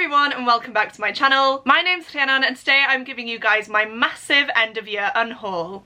everyone and welcome back to my channel. My name's Rhiannon and today I'm giving you guys my massive end of year unhaul.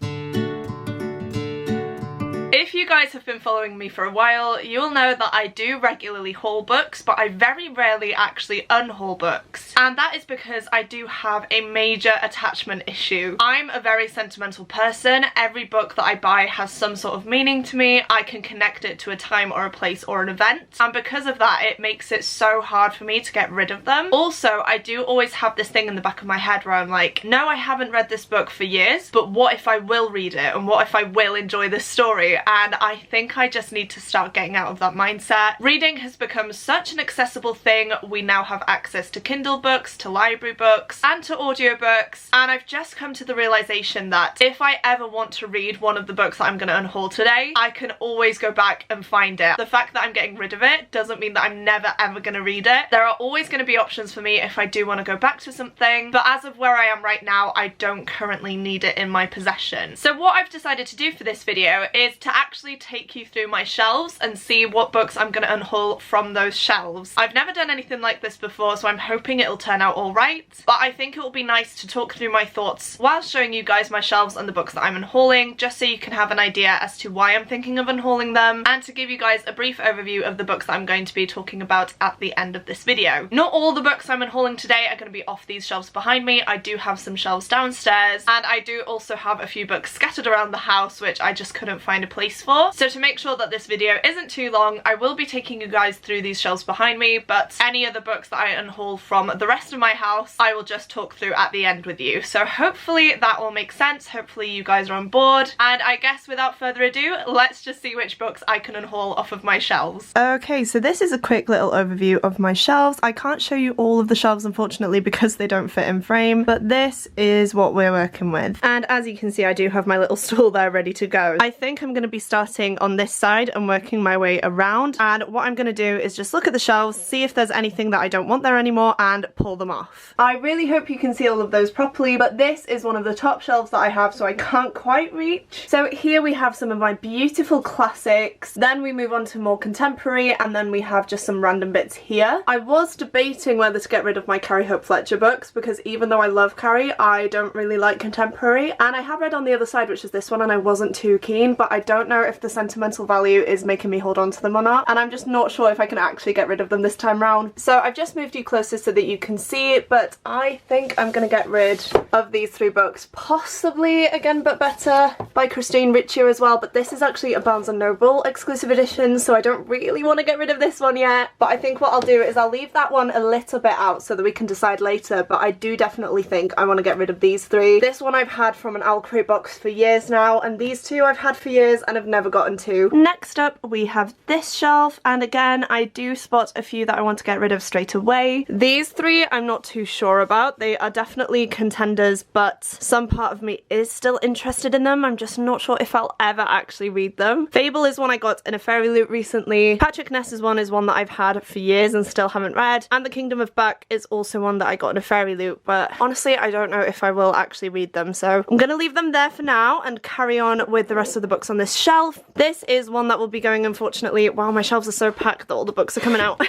If you guys have been following me for a while, you'll know that I do regularly haul books, but I very rarely actually unhaul books. And that is because I do have a major attachment issue. I'm a very sentimental person. Every book that I buy has some sort of meaning to me. I can connect it to a time or a place or an event. And because of that, it makes it so hard for me to get rid of them. Also, I do always have this thing in the back of my head where I'm like, no, I haven't read this book for years, but what if I will read it? And what if I will enjoy this story? And I think I just need to start getting out of that mindset. Reading has become such an accessible thing. We now have access to Kindle books, to library books, and to audiobooks, and I've just come to the realization that if I ever want to read one of the books that I'm going to unhaul today, I can always go back and find it. The fact that I'm getting rid of it doesn't mean that I'm never ever going to read it. There are always going to be options for me if I do want to go back to something, but as of where I am right now, I don't currently need it in my possession. So what I've decided to do for this video is to actually take you through my shelves and see what books I'm going to unhaul from those shelves. I've never done anything like this before, so I'm hoping it'll turn out alright, but I think it will be nice to talk through my thoughts while showing you guys my shelves and the books that I'm unhauling, just so you can have an idea as to why I'm thinking of unhauling them, and to give you guys a brief overview of the books that I'm going to be talking about at the end of this video. Not all the books I'm unhauling today are going to be off these shelves behind me. I do have some shelves downstairs, and I do also have a few books scattered around the house which I just couldn't find a place for. So to make sure that this video isn't too long, I will be taking you guys through these shelves behind me, but any other books that I unhaul from the rest of my house, I will just talk through at the end with you. So hopefully that will make sense. Hopefully you guys are on board. And I guess without further ado, let's just see which books I can unhaul off of my shelves. Okay, so this is a quick little overview of my shelves. I can't show you all of the shelves unfortunately because they don't fit in frame, but this is what we're working with. And as you can see, I do have my little stool there ready to go. I think I'm going to be starting on this side and working my way around, and what I'm going to do is just look at the shelves, see if there's anything that I don't want there anymore, and pull them off. I really hope you can see all of those properly, but this is one of the top shelves that I have, so I can't quite reach. So here we have some of my beautiful classics, then we move on to more contemporary, and then we have just some random bits here. I was debating whether to get rid of my Carrie Hope Fletcher books, because even though I love Carrie, I don't really like contemporary, and I have read on the other side, which is this one, and I wasn't too keen, but I don't know if the sentimental value is making me hold on to them or not, and I'm just not sure if I can actually get rid of them this time round. So I've just moved you closer so that you can see it, but I think I'm gonna get rid of these three books. Possibly Again But Better by Christine Riccio as well, but this is actually a Barnes & Noble exclusive edition, so I don't really want to get rid of this one yet. But I think what I'll do is I'll leave that one a little bit out so that we can decide later, but I do definitely think I want to get rid of these three. This one I've had from an Owl Crate box for years now, and these two I've had for years and I've never gotten to. Next up we have this shelf, and again I do spot a few that I want to get rid of straight away. These three I'm not too sure about. They are definitely contenders, but some part of me is still interested in them. I'm just not sure if I'll ever actually read them. Fable is one I got in a fairy loot recently. Patrick Ness's one is one that I've had for years and still haven't read, and The Kingdom of Buck is also one that I got in a fairy loot, but honestly I don't know if I will actually read them, so I'm gonna leave them there for now and carry on with the rest of the books on this shelf. This is one that will be going, unfortunately. Wow, my shelves are so packed that all the books are coming out.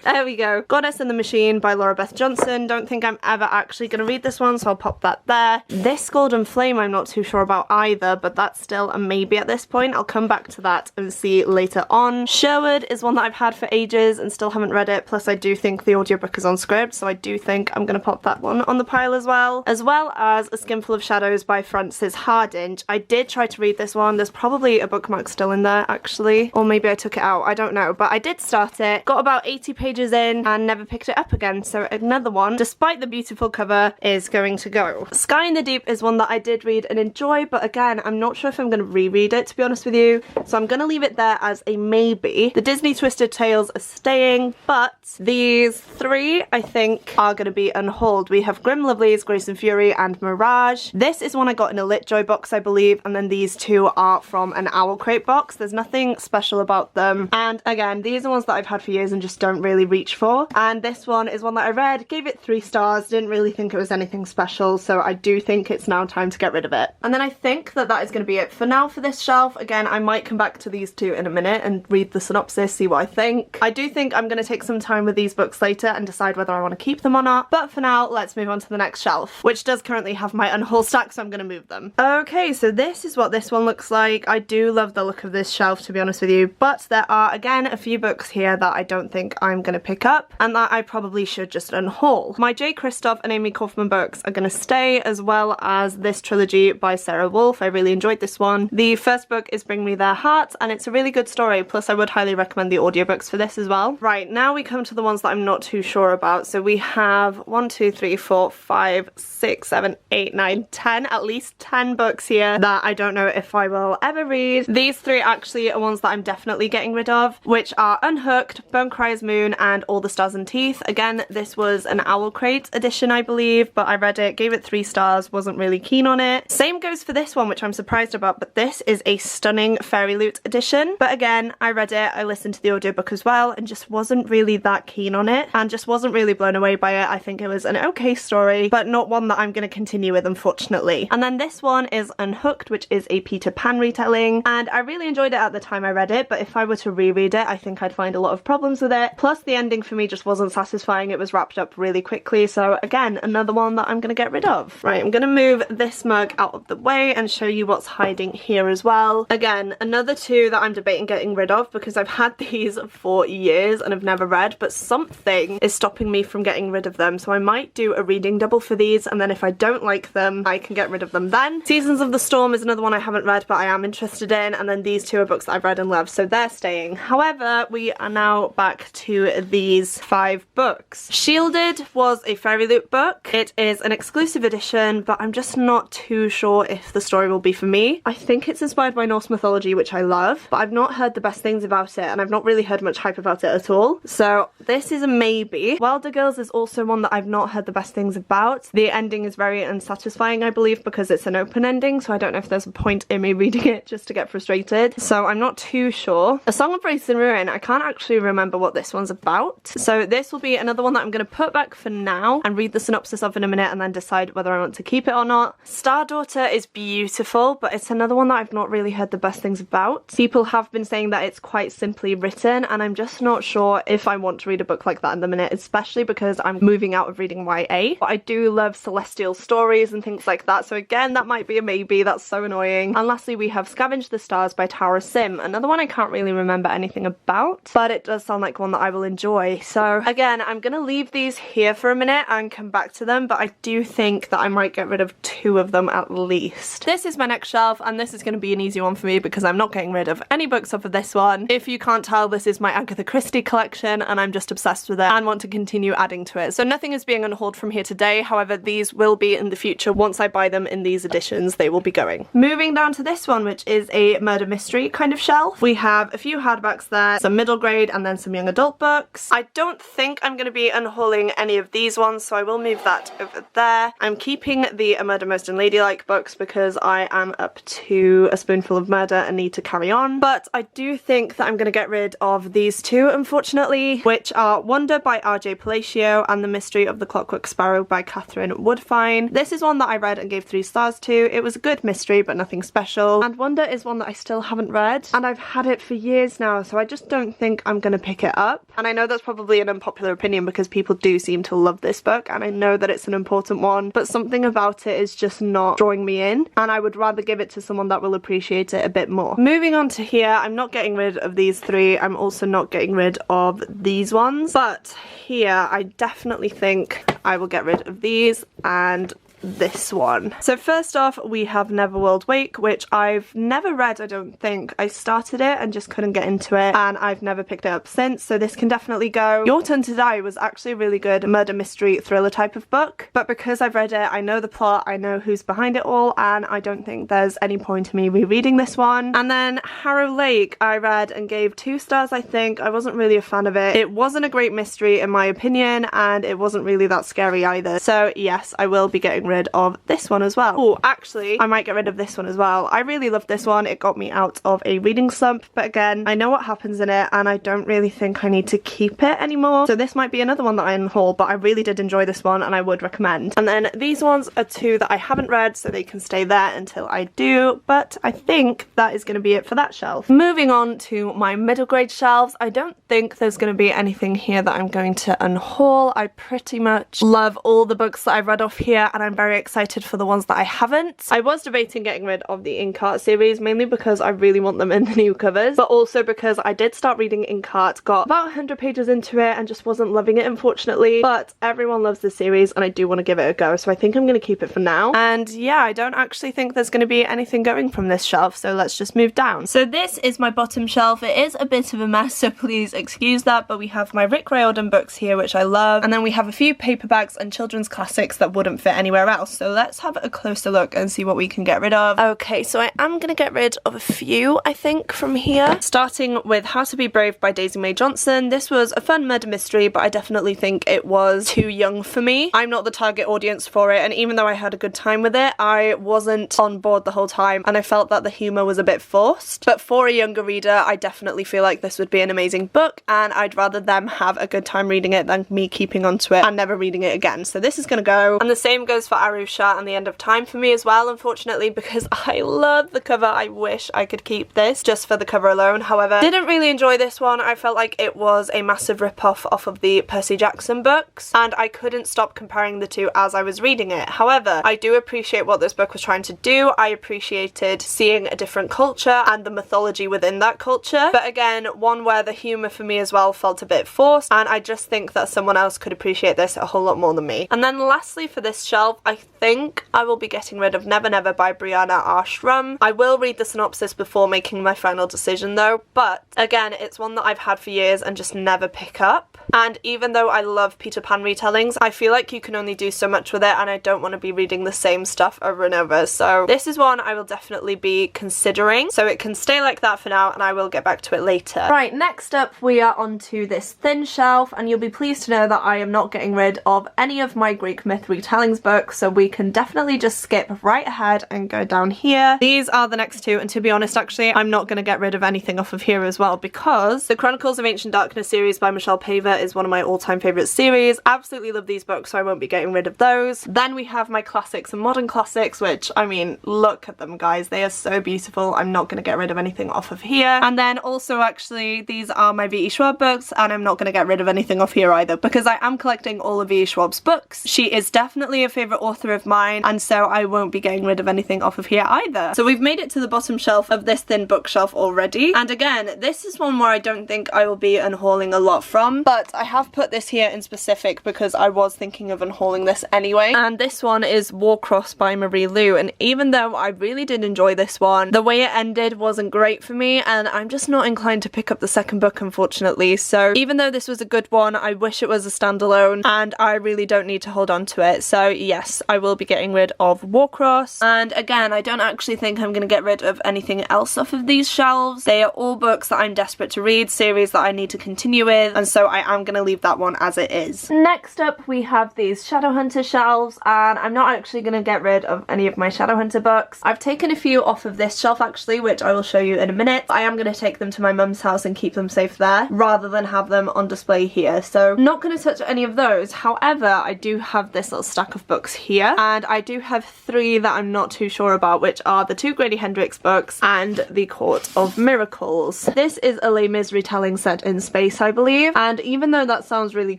There we go. Goddess and the Machine by Laura Beth Johnson. Don't think I'm ever actually going to read this one, so I'll pop that there. This Golden Flame I'm not too sure about either, but that's still a maybe at this point. I'll come back to that and see later on. Sherwood is one that I've had for ages and still haven't read it, plus I do think the audiobook is on script, so I do think I'm going to pop that one on the pile as well as A Skinful of Shadows by Frances Hardinge. I did try to read this one. There's probably a bookmark still in there actually, or maybe I took it out, I don't know, but I did start it, got about 80 pages in and never picked it up again, so another one, despite the beautiful cover, is going to go. Sky in the Deep is one that I did read and enjoy, but again I'm not sure if I'm going to reread it, to be honest with you, so I'm going to leave it there as a maybe. The Disney Twisted Tales are staying, but these three I think are going to be unhauled. We have Grim Lovelies, Grace and Fury, and Mirage. This is one I got in a Litjoy box I believe, and then these two are from an Owl Crate box. There's nothing special about them, and again, these are ones that I've had for years and just don't really reach for. And this one is one that I read, gave it 3 stars, didn't really think it was anything special, so I do think it's now time to get rid of it. And then I think that that is going to be it for now for this shelf. Again, I might come back to these two in a minute and read the synopsis, see what I think. I do think I'm going to take some time with these books later and decide whether I want to keep them or not, but for now, let's move on to the next shelf, which does currently have my Unhaul stack, so I'm going to move them. Okay, so this is what this one looks like. I do love the look of this shelf, to be honest with you, but there are, again, a few books here that I don't think I'm going to pick up and that I probably should just unhaul. My J. Kristoff and Amy Kaufman books are going to stay, as well as this trilogy by Sarah Wolfe. I really enjoyed this one. The first book is Bring Me Their Hearts, and it's a really good story, plus I would highly recommend the audiobooks for this as well. Right, now we come to the ones that I'm not too sure about. So we have 1, 2, 3, 4, 5, 6, 7, 8, 9, 10, at least 10 books here that I don't know if I will ever read. These 3 actually are ones that I'm definitely getting rid of, which are Unhooked, Bone Crier's Moon, and All the Stars and Teeth. Again, this was an Owl Crate edition, I believe, but I read it, gave it 3 stars, wasn't really keen on it. Same goes for this one, which I'm surprised about, but this is a stunning Fairy Loot edition. But again, I read it, I listened to the audiobook as well, and just wasn't really that keen on it, and just wasn't really blown away by it. I think it was an okay story, but not one that I'm going to continue with, unfortunately. And then this one is Unhooked, which is a Peter Pan retelling, and I really enjoyed it at the time I read it, but if I were to reread it, I think I'd find a lot of problems with it. Plus, the ending for me just wasn't satisfying. It was wrapped up really quickly, so again, another one that I'm going to get rid of. Right, I'm going to move this mug out of the way and show you what's hiding here as well. Again, another 2 that I'm debating getting rid of because I've had these for years and I've never read, but something is stopping me from getting rid of them, so I might do a reading double for these, and then if I don't like them, I can get rid of them then. Seasons of the Storm is another one I haven't read but I am interested in, and then these 2 are books that I've read and loved, so they're staying. However, we are now back to these 5 books. Shielded was a Fairy Loot book. It is an exclusive edition, but I'm just not too sure if the story will be for me. I think it's inspired by Norse mythology, which I love, but I've not heard the best things about it, and I've not really heard much hype about it at all, so this is a maybe. Wilder Girls is also one that I've not heard the best things about. The ending is very unsatisfying, I believe, because it's an open ending, so I don't know if there's a point in me reading it just to get frustrated, so I'm not too sure. A Song of Grace and Ruin, I can't actually remember what this one's about, so this will be another one that I'm going to put back for now and read the synopsis of in a minute and then decide whether I want to keep it or not. Star Daughter is beautiful, but it's another one that I've not really heard the best things about. People have been saying that it's quite simply written, and I'm just not sure if I want to read a book like that in the minute, especially because I'm moving out of reading YA. But I do love celestial stories and things like that, so again, that might be a maybe. That's so annoying. And lastly, we have Scavenge the Stars by Tara Sim, another one I can't really remember anything about, but it does sound like one that I will enjoy. So again, I'm gonna leave these here for a minute and come back to them, but I do think that I might get rid of 2 of them at least. This is my next shelf, and this is going to be an easy one for me because I'm not getting rid of any books off of this one. If you can't tell, this is my Agatha Christie collection, and I'm just obsessed with it and want to continue adding to it. So nothing is being unhauled from here today. However, these will be in the future. Once I buy them in these editions, they will be going. Moving down to this one, which is a murder mystery kind of shelf. We have a few hardbacks there, some middle grade, and then some young adult books. I don't think I'm going to be unhauling any of these ones, so I will move that over there. I'm keeping the A Murder Most Unladylike books because I am up to A Spoonful of Murder and need to carry on, but I do think that I'm going to get rid of these 2, unfortunately, which are Wonder by R.J. Palacio and The Mystery of the Clockwork Sparrow by Catherine Woodfine. This is one that I read and gave 3 stars to. It was a good mystery, but nothing special, and Wonder is one that I still haven't read, and I've had it for years now, so I just don't think I'm going to pick it up. And I know that's probably an unpopular opinion because people do seem to love this book, and I know that it's an important one, but something about it is just not drawing me in, and I would rather give it to someone that will appreciate it a bit more. Moving on to here, I'm not getting rid of these 3. I'm also not getting rid of these ones, but here I definitely think I will get rid of these and this one. So first off, we have Neverworld Wake, which I've never read, I don't think. I started it and just couldn't get into it, and I've never picked it up since, so this can definitely go. Your Turn to Die was actually a really good murder mystery thriller type of book, but because I've read it, I know the plot, I know who's behind it all, and I don't think there's any point in me rereading this one. And then Harrow Lake, I read and gave 2 stars, I think. I wasn't really a fan of it. It wasn't a great mystery in my opinion, and it wasn't really that scary either. So yes, I will be getting rid of this one as well. Oh, actually, I might get rid of this one as well. I really love this one. It got me out of a reading slump, but again, I know what happens in it and I don't really think I need to keep it anymore. So this might be another one that I unhaul, but I really did enjoy this one and I would recommend. And then these ones are two that I haven't read, so they can stay there until I do, but I think that is going to be it for that shelf. Moving on to my middle grade shelves, I don't think there's going to be anything here that I'm going to unhaul. I pretty much love all the books that I've read off here and I'm very excited for the ones that I haven't. I was debating getting rid of the Inkart series, mainly because I really want them in the new covers, but also because I did start reading Inkart, got about 100 pages into it and just wasn't loving it, unfortunately, but everyone loves the series and I do want to give it a go, so I think I'm going to keep it for now. And yeah, I don't actually think there's going to be anything going from this shelf, so let's just move down. So this is my bottom shelf. It is a bit of a mess, so please excuse that, but we have my Rick Riordan books here, which I love, and then we have a few paperbacks and children's classics that wouldn't fit anywhere else. So let's have a closer look and see what we can get rid of. Okay, so I am going to get rid of a few, I think, from here. Starting with How to Be Brave by Daisy Mae Johnson. This was a fun murder mystery, but I definitely think it was too young for me. I'm not the target audience for it, and even though I had a good time with it, I wasn't on board the whole time and I felt that the humour was a bit forced. But for a younger reader, I definitely feel like this would be an amazing book and I'd rather them have a good time reading it than me keeping onto it and never reading it again. So this is gonna go. And the same goes for Arusha and The End of Time for me as well, unfortunately, because I love the cover. I wish I could keep this just for the cover alone. However, didn't really enjoy this one. I felt like it was a massive rip-off off of the Percy Jackson books and I couldn't stop comparing the two as I was reading it. However, I do appreciate what this book was trying to do. I appreciated seeing a different culture and the mythology within that culture, but again, one where the humour for me as well felt a bit forced, and I just think that someone else could appreciate this a whole lot more than me. And then lastly for this shelf, I think I will be getting rid of Never Never by Brianna R. Shrum. I will read the synopsis before making my final decision though, but again, it's one that I've had for years and just never pick up. And even though I love Peter Pan retellings, I feel like you can only do so much with it and I don't want to be reading the same stuff over and over. So this is one I will definitely be considering. So it can stay like that for now and I will get back to it later. Right, next up we are onto this thin shelf, and you'll be pleased to know that I am not getting rid of any of my Greek myth retellings books, so we can definitely just skip right ahead and go down here. These are the next two, and to be honest actually I'm not going to get rid of anything off of here as well, because the Chronicles of Ancient Darkness series by Michelle Paver is one of my all-time favourite series. Absolutely love these books, so I won't be getting rid of those. Then we have my classics and modern classics, which, I mean, look at them guys, they are so beautiful. I'm not going to get rid of anything off of here. And then also actually these are my V.E. Schwab books, and I'm not going to get rid of anything off here either, because I am collecting all of V.E. Schwab's books. She is definitely a favourite author of mine, and so I won't be getting rid of anything off of here either. So we've made it to the bottom shelf of this thin bookshelf already, and again, this is one where I don't think I will be unhauling a lot from, but I have put this here in specific because I was thinking of unhauling this anyway. And this one is Warcross by Marie Lu, and even though I really did enjoy this one, the way it ended wasn't great for me, and I'm just not inclined to pick up the second book, unfortunately. So even though this was a good one, I wish it was a standalone and I really don't need to hold on to it. So yes, I will be getting rid of Warcross. And again, I don't actually think I'm going to get rid of anything else off of these shelves. They are all books that I'm desperate to read, series that I need to continue with, and so I am going to leave that one as it is. Next up we have these Shadowhunter shelves, and I'm not actually going to get rid of any of my Shadowhunter books. I've taken a few off of this shelf actually, which I will show you in a minute. I am going to take them to my mum's house and keep them safe there rather than have them on display here, so not going to touch any of those. However, I do have this little stack of books here, and I do have three that I'm not too sure about, which are the two Grady Hendrix books and the Court of Miracles. This is a Les Mis retelling set in space, I believe, and even though that sounds really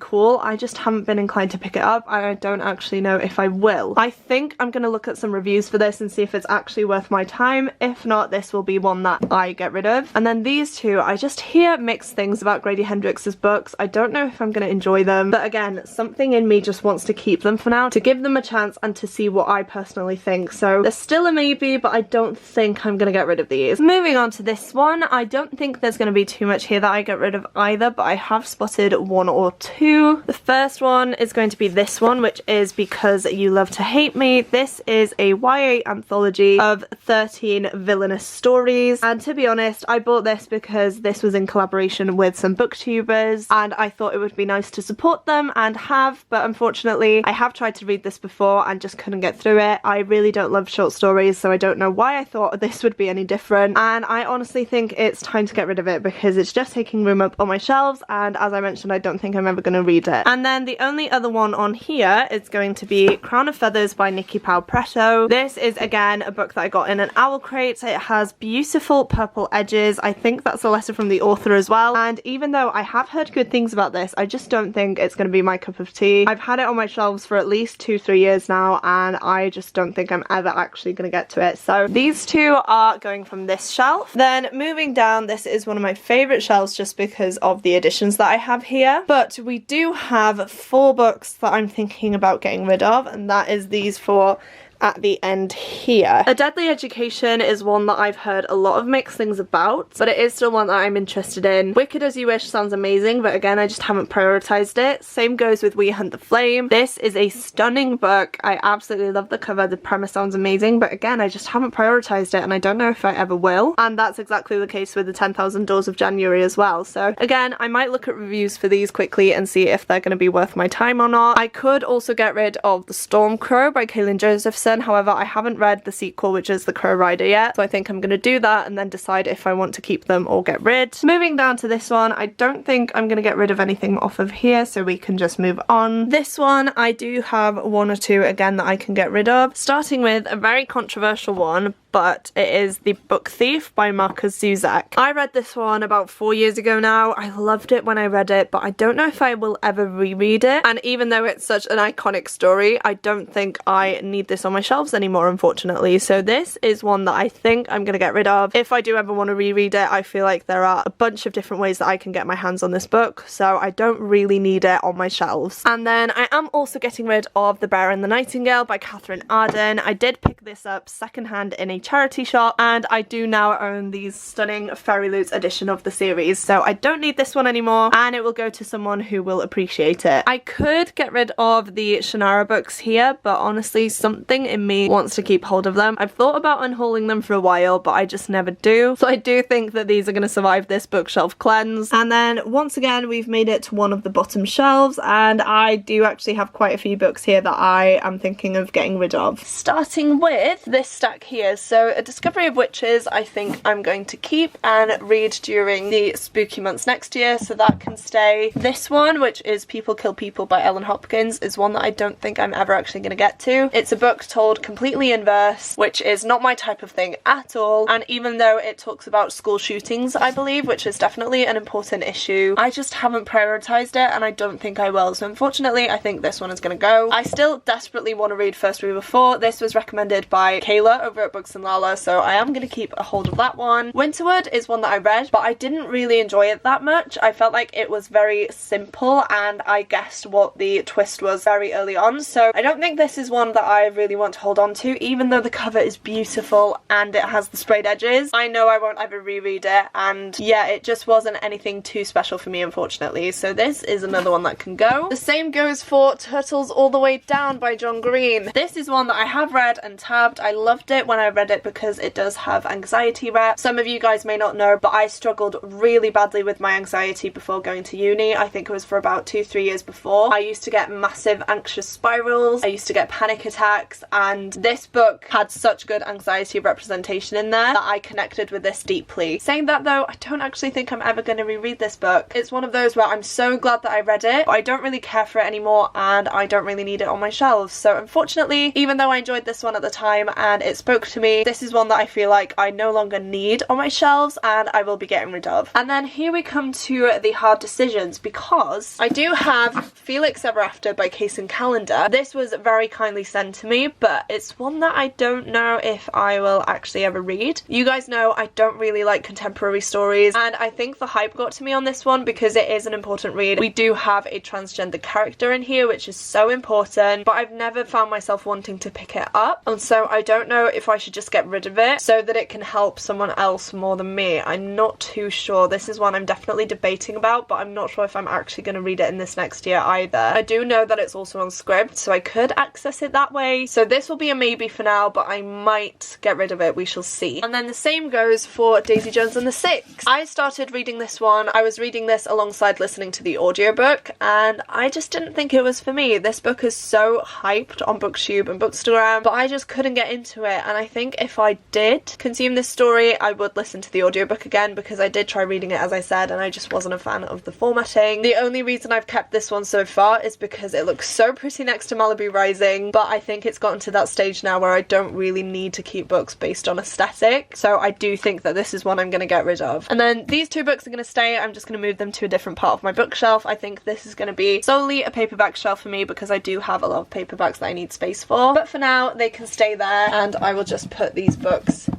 cool, I just haven't been inclined to pick it up, and I don't actually know if I will. I think I'm going to look at some reviews for this and see if it's actually worth my time. If not, this will be one that I get rid of. And then these two, I just hear mixed things about Grady Hendrix's books. I don't know if I'm going to enjoy them, but again, something in me just wants to keep them for now, to give them a chance and to see what I personally think. So there's still a maybe, but I don't think I'm going to get rid of these. Moving on to this one, I don't think there's going to be too much here that I get rid of either, but I have spotted one or two. The first one is going to be this one, which is Because You Love to Hate Me. This is a YA anthology of 13 villainous stories, and to be honest, I bought this because this was in collaboration with some booktubers and I thought it would be nice to support them and have, but unfortunately I have tried to read this before before and just couldn't get through it. I really don't love short stories, so I don't know why I thought this would be any different, and I honestly think it's time to get rid of it because it's just taking room up on my shelves, and as I mentioned, I don't think I'm ever going to read it. And then the only other one on here is going to be Crown of Feathers by Nikki Powell Preto. This is again a book that I got in an owl crate. It has beautiful purple edges. I think that's a letter from the author as well, and even though I have heard good things about this, I just don't think it's going to be my cup of tea. I've had it on my shelves for at least 2-3 years now, and I just don't think I'm ever actually going to get to it. So these two are going from this shelf. Then moving down, this is one of my favourite shelves just because of the editions that I have here. But we do have 4 books that I'm thinking about getting rid of, and that is these 4 at the end here. A Deadly Education is one that I've heard a lot of mixed things about, but it is still one that I'm interested in. Wicked As You Wish sounds amazing, but again, I just haven't prioritized it. Same goes with We Hunt the Flame. This is a stunning book. I absolutely love the cover. The premise sounds amazing, but again, I just haven't prioritized it, and I don't know if I ever will. And that's exactly the case with the 10,000 Doors of January as well. So again, I might look at reviews for these quickly and see if they're going to be worth my time or not. I could also get rid of The Storm Crow by Kaylin Josephson. However, I haven't read the sequel, which is The Crow Rider, yet, so I think I'm going to do that and then decide if I want to keep them or get rid. Moving down to this one, I don't think I'm going to get rid of anything off of here, so we can just move on. This one, I do have 1 or 2 again that I can get rid of, starting with a very controversial one, but it is The Book Thief by Marcus Zuzak. I read this one about 4 years ago now. I loved it when I read it, but I don't know if I will ever reread it, and even though it's such an iconic story, I don't think I need this on my shelves anymore, unfortunately. So this is one that I think I'm going to get rid of. If I do ever want to reread it, I feel like there are a bunch of different ways that I can get my hands on this book, so I don't really need it on my shelves. And then I am also getting rid of The Bear and the Nightingale by Catherine Arden. I did pick this up secondhand in a charity shop, and I do now own these stunning Fairy Loots edition of the series, so I don't need this one anymore, and it will go to someone who will appreciate it. I could get rid of the Shannara books here, but honestly something in me wants to keep hold of them. I've thought about unhauling them for a while, but I just never do, so I do think that these are going to survive this bookshelf cleanse. And then once again, we've made it to one of the bottom shelves, and I do actually have quite a few books here that I am thinking of getting rid of. Starting with this stack here. So A Discovery of Witches, I think I'm going to keep and read during the spooky months next year, so that can stay. This one, which is People Kill People by Ellen Hopkins, is one that I don't think I'm ever actually going to get to. It's a book told completely in verse, which is not my type of thing at all, and even though it talks about school shootings, I believe, which is definitely an important issue, I just haven't prioritized it, and I don't think I will, so unfortunately I think this one is going to go. I still desperately want to read First River 4. This was recommended by Kayla over at Books and Lala, so I am going to keep a hold of that one. Winterwood is one that I read, but I didn't really enjoy it that much. I felt like it was very simple, and I guessed what the twist was very early on, so I don't think this is one that I really want to hold on to, even though the cover is beautiful and it has the sprayed edges. I know I won't ever reread it, and yeah, it just wasn't anything too special for me, unfortunately, so this is another one that can go. The same goes for Turtles All the Way Down by John Green. This is one that I have read and tabbed. I loved it when I read it because it does have anxiety rep. Some of you guys may not know, but I struggled really badly with my anxiety before going to uni. I think it was for about 2-3 years before. I used to get massive anxious spirals, I used to get panic attacks, and this book had such good anxiety representation in there that I connected with this deeply. Saying that though, I don't actually think I'm ever going to reread this book. It's one of those where I'm so glad that I read it, but I don't really care for it anymore, and I don't really need it on my shelves. So unfortunately, even though I enjoyed this one at the time and it spoke to me, this is one that I feel like I no longer need on my shelves and I will be getting rid of. And then here we come to the hard decisions, because I do have Felix Ever After by Kaysen Calendar. This was very kindly sent to me, but it's one that I don't know if I will actually ever read. You guys know I don't really like contemporary stories, and I think the hype got to me on this one because it is an important read. We do have a transgender character in here, which is so important, but I've never found myself wanting to pick it up, and so I don't know if I should just just get rid of it so that it can help someone else more than me. I'm not too sure. This is one I'm definitely debating about, but I'm not sure if I'm actually going to read it in this next year either. I do know that it's also on Scribd, so I could access it that way. So this will be a maybe for now, but I might get rid of it. We shall see. And then the same goes for Daisy Jones and the Six. I started reading this one. I was reading this alongside listening to the audiobook, and I just didn't think it was for me. This book is so hyped on BookTube and Bookstagram, but I just couldn't get into it. And I think if I did consume this story, I would listen to the audiobook again, because I did try reading it, as I said, and I just wasn't a fan of the formatting. The only reason I've kept this one so far is because it looks so pretty next to Malibu Rising, but I think it's gotten to that stage now where I don't really need to keep books based on aesthetic, so I do think that this is one I'm going to get rid of. And then these two books are going to stay. I'm just going to move them to a different part of my bookshelf. I think this is going to be solely a paperback shelf for me, because I do have a lot of paperbacks that I need space for, but for now they can stay there, and I will just put these books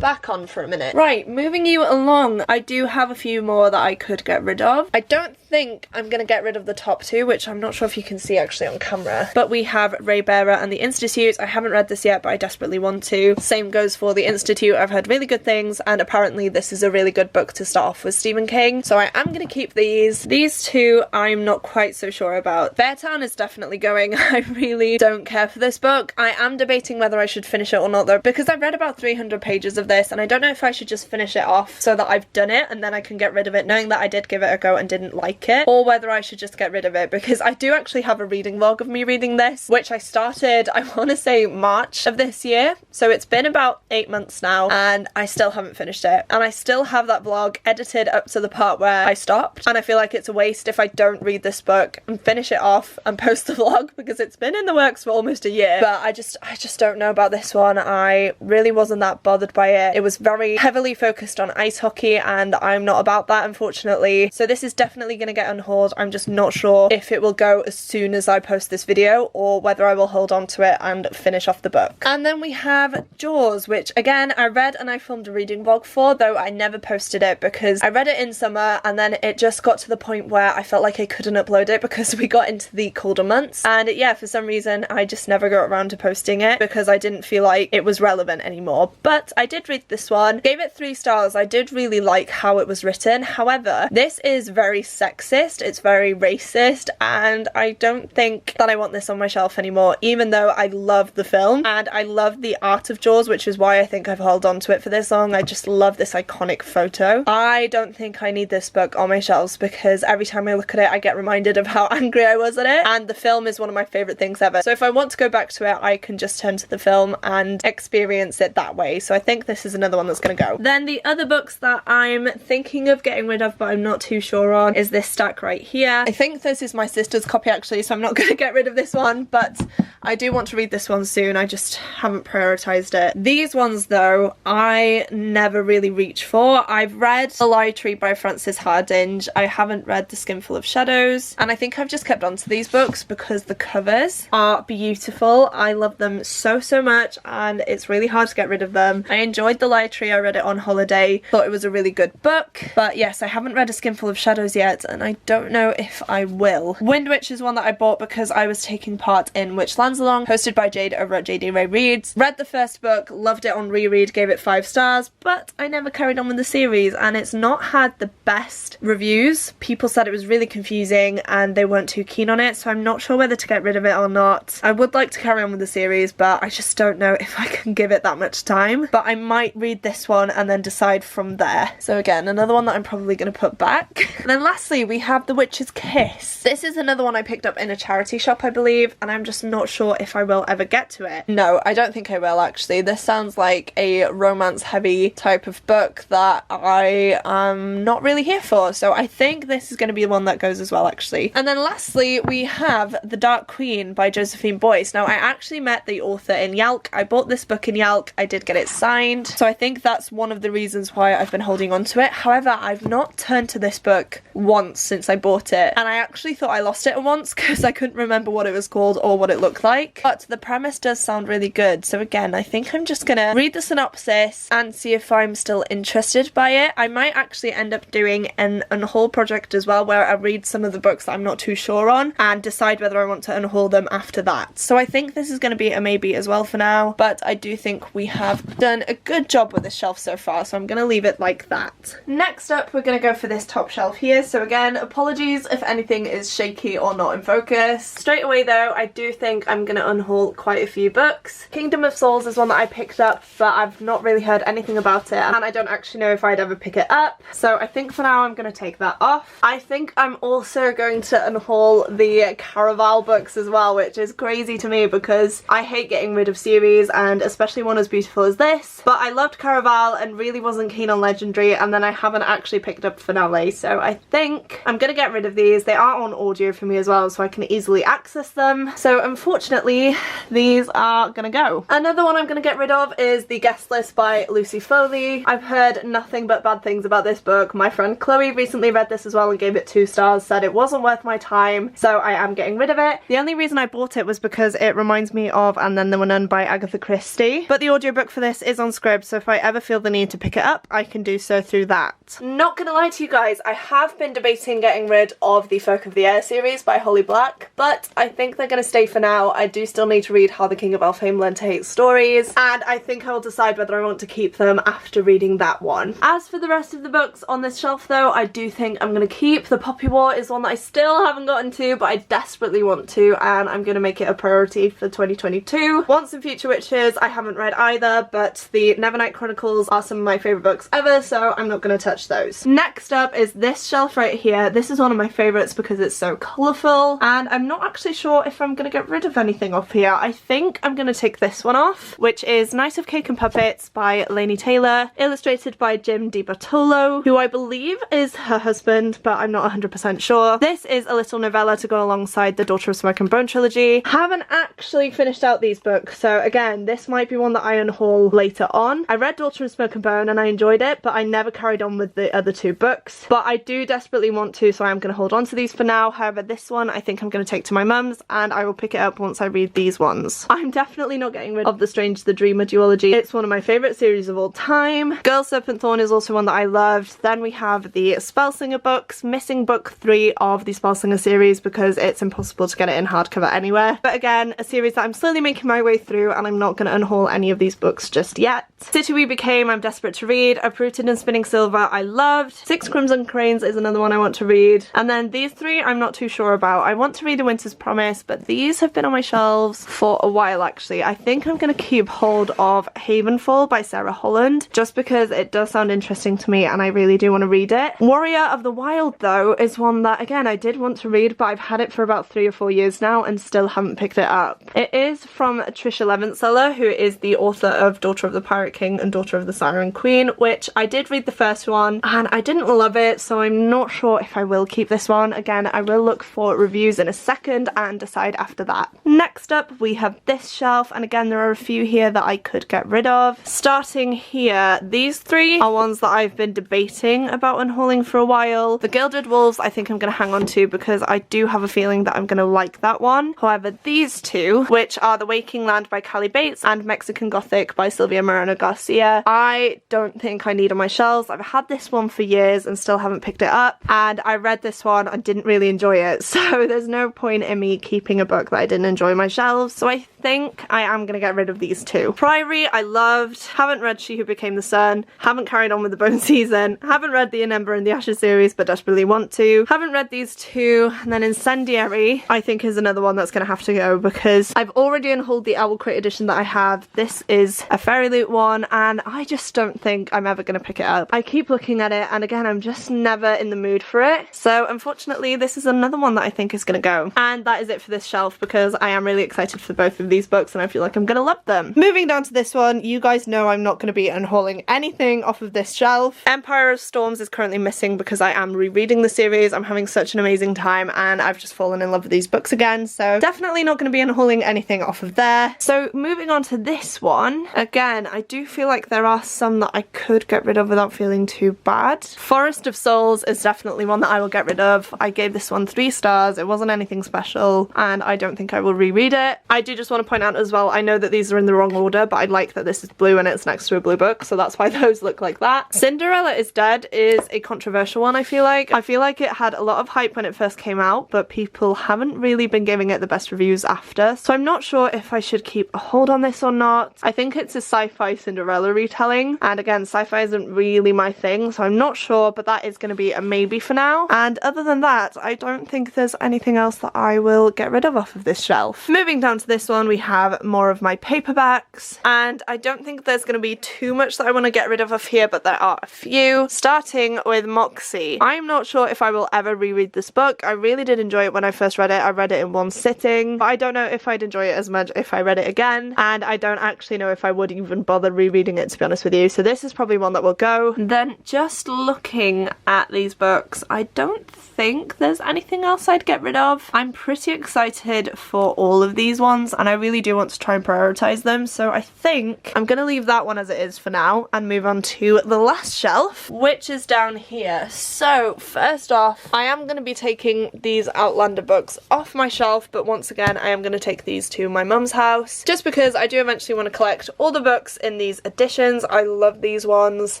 back on for a minute. Right, moving you along, I do have a few more that I could get rid of. I don't think I'm gonna get rid of the top two, which I'm not sure if you can see actually on camera, but we have Ray Bearer and the Institute. I haven't read this yet, but I desperately want to. Same goes for the Institute. I've heard really good things, and apparently this is a really good book to start off with Stephen King, so I am gonna keep these. These two I'm not quite so sure about. Beartown is definitely going. I really don't care for this book. I am debating whether I should finish it or not though, because I've read about 300 pages of this, and I don't know if I should just finish it off so that I've done it and then I can get rid of it, knowing that I did give it a go and didn't like it, or whether I should just get rid of it, because I do actually have a reading vlog of me reading this, which I started, I want to say March of this year, so it's been about 8 months now, and I still haven't finished it, and I still have that vlog edited up to the part where I stopped, and I feel like it's a waste if I don't read this book and finish it off and post the vlog, because it's been in the works for almost a year. But I just don't know about this one. I really wasn't that bothered by it. It was very heavily focused on ice hockey, and I'm not about that, unfortunately, so this is definitely going to get unhauled. I'm just not sure if it will go as soon as I post this video, or whether I will hold on to it and finish off the book. And then we have Jaws, which again I read and I filmed a reading vlog for, though I never posted it because I read it in summer, and then it just got to the point where I felt like I couldn't upload it because we got into the colder months, and yeah, for some reason I just never got around to posting it because I didn't feel like it was relevant anymore. But I did read this one, gave it 3 stars. I did really like how it was written. However, this is very sexist, it's very racist, and I don't think that I want this on my shelf anymore, even though I love the film and I love the art of Jaws, which is why I think I've held on to it for this long. I just love this iconic photo. I don't think I need this book on my shelves, because every time I look at it I get reminded of how angry I was at it, and the film is one of my favourite things ever, so if I want to go back to it I can just turn to the film and experience it that way. So I think this is another one that's going to go. Then the other books that I'm thinking of getting rid of but I'm not too sure on is this stack right here. I think this is my sister's copy actually, so I'm not going to get rid of this one, but I do want to read this one soon. I just haven't prioritised it. These ones though I never really reach for. I've read The Lie Tree by Frances Hardinge. I haven't read The Skinful of Shadows, and I think I've just kept on to these books because the covers are beautiful. I love them so much, and it's really hard to get rid of them. I enjoyed The Lie Tree. I read it on holiday, thought it was a really good book, but yes, I haven't read A Skinful of Shadows yet, and I don't know if I will. Wind Witch is one that I bought because I was taking part in Which Lands Along, hosted by Jade over at JD Ray Reads. Read the first book, loved it on reread, gave it 5 stars, but I never carried on with the series, and it's not had the best reviews. People said it was really confusing and they weren't too keen on it, so I'm not sure whether to get rid of it or not. I would like to carry on with the series, but I just don't know if I can give it that much time. But I might read this one and then decide from there. So again, another one that I'm probably going to put back. And then lastly, we have The Witch's Kiss. This is another one I picked up in a charity shop, I believe, and I'm just not sure if I will ever get to it. No, I don't think I will actually. This sounds like a romance heavy type of book that I am not really here for, so I think this is going to be the one that goes as well actually. And then lastly, we have The Dark Queen by Josephine Boyce. Now I actually met the author in Yalc. I bought this book in Yalc. I did get it signed, so I think that's one of the reasons why I've been holding on to it. However, I've not turned to this book once since I bought it, and I actually thought I lost it once because I couldn't remember what it was called or what it looked like, but the premise does sound really good. So again, I think I'm just gonna read the synopsis and see if I'm still interested by it. I might actually end up doing an unhaul project as well, where I read some of the books that I'm not too sure on and decide whether I want to unhaul them after that. So I think this is going to be a maybe as well for now, but I do think we have done a good job with this shelf so far, so I'm going to leave it like that. Next up, we're going to go for this top shelf here. So again, apologies if anything is shaky or not in focus. Straight away though, I do think I'm going to unhaul quite a few books. Kingdom of Souls is one that I picked up, but I've not really heard anything about it, and I don't actually know if I'd ever pick it up. So I think for now I'm going to take that off. I think I'm also going to unhaul the Caraval books as well, which is crazy to me because I hate getting rid of series, and especially one as beautiful as this. But I loved Caraval and really wasn't keen on Legendary, and then I haven't actually picked up Finale, so I think I'm going to get rid of these. They are on audio for me as well, so I can easily access them. So unfortunately, these are going to go. Another one I'm going to get rid of is The Guest List by Lucy Foley. I've heard nothing but bad things about this book. My friend Chloe recently read this as well and gave it 2 stars, said it wasn't worth my time, so I am getting rid of it. The only reason I bought it was because it reminds me of And Then There Were None by Agatha Christie, but the audiobook for this is on Scribd, so if I ever feel the need to pick it up, I can do so through that. Not gonna lie to you guys, I have been debating getting rid of the Folk of the Air series by Holly Black, but I think they're gonna stay for now. I do still need to read How the King of Elfhame Learned to Hate Stories, and I think I will decide whether I want to keep them after reading that one. As for the rest of the books on this shelf though, I do think I'm gonna keep. The Poppy War is one that I still haven't gotten to, but I desperately want to, and I'm gonna make it a priority for 2022. Once and Future Witches I haven't read either, but the Nevernight Chronicles are some of my favourite books ever, so I'm not gonna touch those. Next up is this shelf right here. This is one of my favourites because it's so colourful, and I'm not actually sure if I'm gonna get rid of anything off here. I think I'm gonna take this one off, which is Night of Cake and Puppets by Laini Taylor, illustrated by Jim DiBartolo, who I believe is her husband, but I'm not 100% sure. This is a little novella to go alongside the Daughter of Smoke and Bone trilogy. Haven't actually finished out these books, so again, this might be one that I unhaul later on. I read Daughter of Smoke and Bone and I enjoyed it, but I never carried on with the other 2 books. But I do desperately want to, so I'm going to hold on to these for now. However, this one I think I'm going to take to my mum's, and I will pick it up once I read these ones. I'm definitely not getting rid of The Strange the Dreamer duology. It's one of my favourite series of all time. Girl Serpent Thorn is also one that I loved. Then we have the Spellslinger books, missing book 3 of the Spellslinger series because it's impossible to get it in hardcover anywhere. But again, a series that I'm slowly making my way through, and I'm not going to unhaul any of these books just yet. City We Became, I'm desperate to read. Uprooted and Spinning Silver, I loved. 6 Crimson Cranes is another one I want to read. And then these 3 I'm not too sure about. I want to read A Winter's Promise, but these have been on my shelves for a while actually. I think I'm going to keep hold of Havenfall by Sarah Holland, just because it does sound interesting to me and I really do want to read it. Warrior of the Wild though is one that again I did want to read, but I've had it for about 3 or 4 years now and still haven't picked it up. It is from Trisha Levenseller, who is the author of Daughter of the Pirate King and Daughter of the Siren Queen, which I did read the first one and I didn't love it, so I'm not sure if I will keep this one. Again, I will look for reviews in a second and decide after that. Next up we have this shelf, and again there are a few here that I could get rid of. Starting here, these 3 are ones that I've been debating about unhauling for a while. The Gilded Wolves I think I'm going to hang on to because I do have a feeling that I'm going to like that one. However, these 2, which are The Waking Land by Callie Bates and Mexican Gothic by Silvia Moreno Garcia, I don't think I need on my shelves. I've had this one for years and still haven't picked it up, and I read this one and didn't really enjoy it, so there's no point in me keeping a book that I didn't enjoy on my shelves, so I think I am going to get rid of these 2. Priory I loved, haven't read She Who Became the Sun, haven't carried on with the Bone Season, haven't read the In Ember and the Ashes series but desperately want to, haven't read these 2, and then Incendiary I think is another one that's going to have to go because I've already unhauled the Owl Crate edition that I have. This is a Fairy Loot one and I just don't think I'm ever going to pick it up. I keep looking at it and again I'm just never in the mood for it, so unfortunately this is another one that I think is going to go. And that is it for this shelf because I am really excited for both of these books and I feel like I'm going to love them. Moving down to this one, you guys know I'm not going to be unhauling anything off of this shelf. Empire of Storms is currently missing because I am rereading the series. I'm having such an amazing time and I've just fallen in love with these books again, so definitely not going to be unhauling anything off of there. So moving on to this one, again I do feel like there are some that I could get rid of without feeling too bad. Forest of Souls is definitely one that I will get rid of. I gave this one 3 stars, it wasn't anything special and I don't think I will reread it. I do just want to point out as well, I know that these are in the wrong order, but I like that this is blue and it's next to a blue book, so that's why those look like that. Cinderella is Dead is a controversial one, I feel like. I feel like it had a lot of hype when it first came out, but people haven't really been giving it the best reviews after, so I'm not sure if I should keep a hold on this or not. I think it's a sci-fi Cinderella retelling, and again, sci-fi isn't really my thing, so I'm not sure, but that is going to be a maybe for now. And other than that, I don't think there's anything else that I will get rid of off of this shelf. Moving down to this one, we have more of my paperbacks, and I don't think there's going to be too much that I want to get rid of here, but there are a few, starting with Moxie. I'm not sure if I will ever reread this book. I really did enjoy it when I first read it. I read it in one sitting, but I don't know if I'd enjoy it as much if I read it again, and I don't actually know if I would even bother rereading it, to be honest with you, so this is probably one that will go. Then just looking at these books, I don't think there's anything else I'd get rid of. I'm pretty excited for all of these ones, and I really do want to try and prioritize them, so I think I'm gonna leave that one as it is for now and move on to the last shelf, which is down here. So first off, I am gonna be taking these Outlander books off my shelf, but once again I am gonna take these to my mum's house, just because I do eventually want to collect all the books in these editions. I love these ones,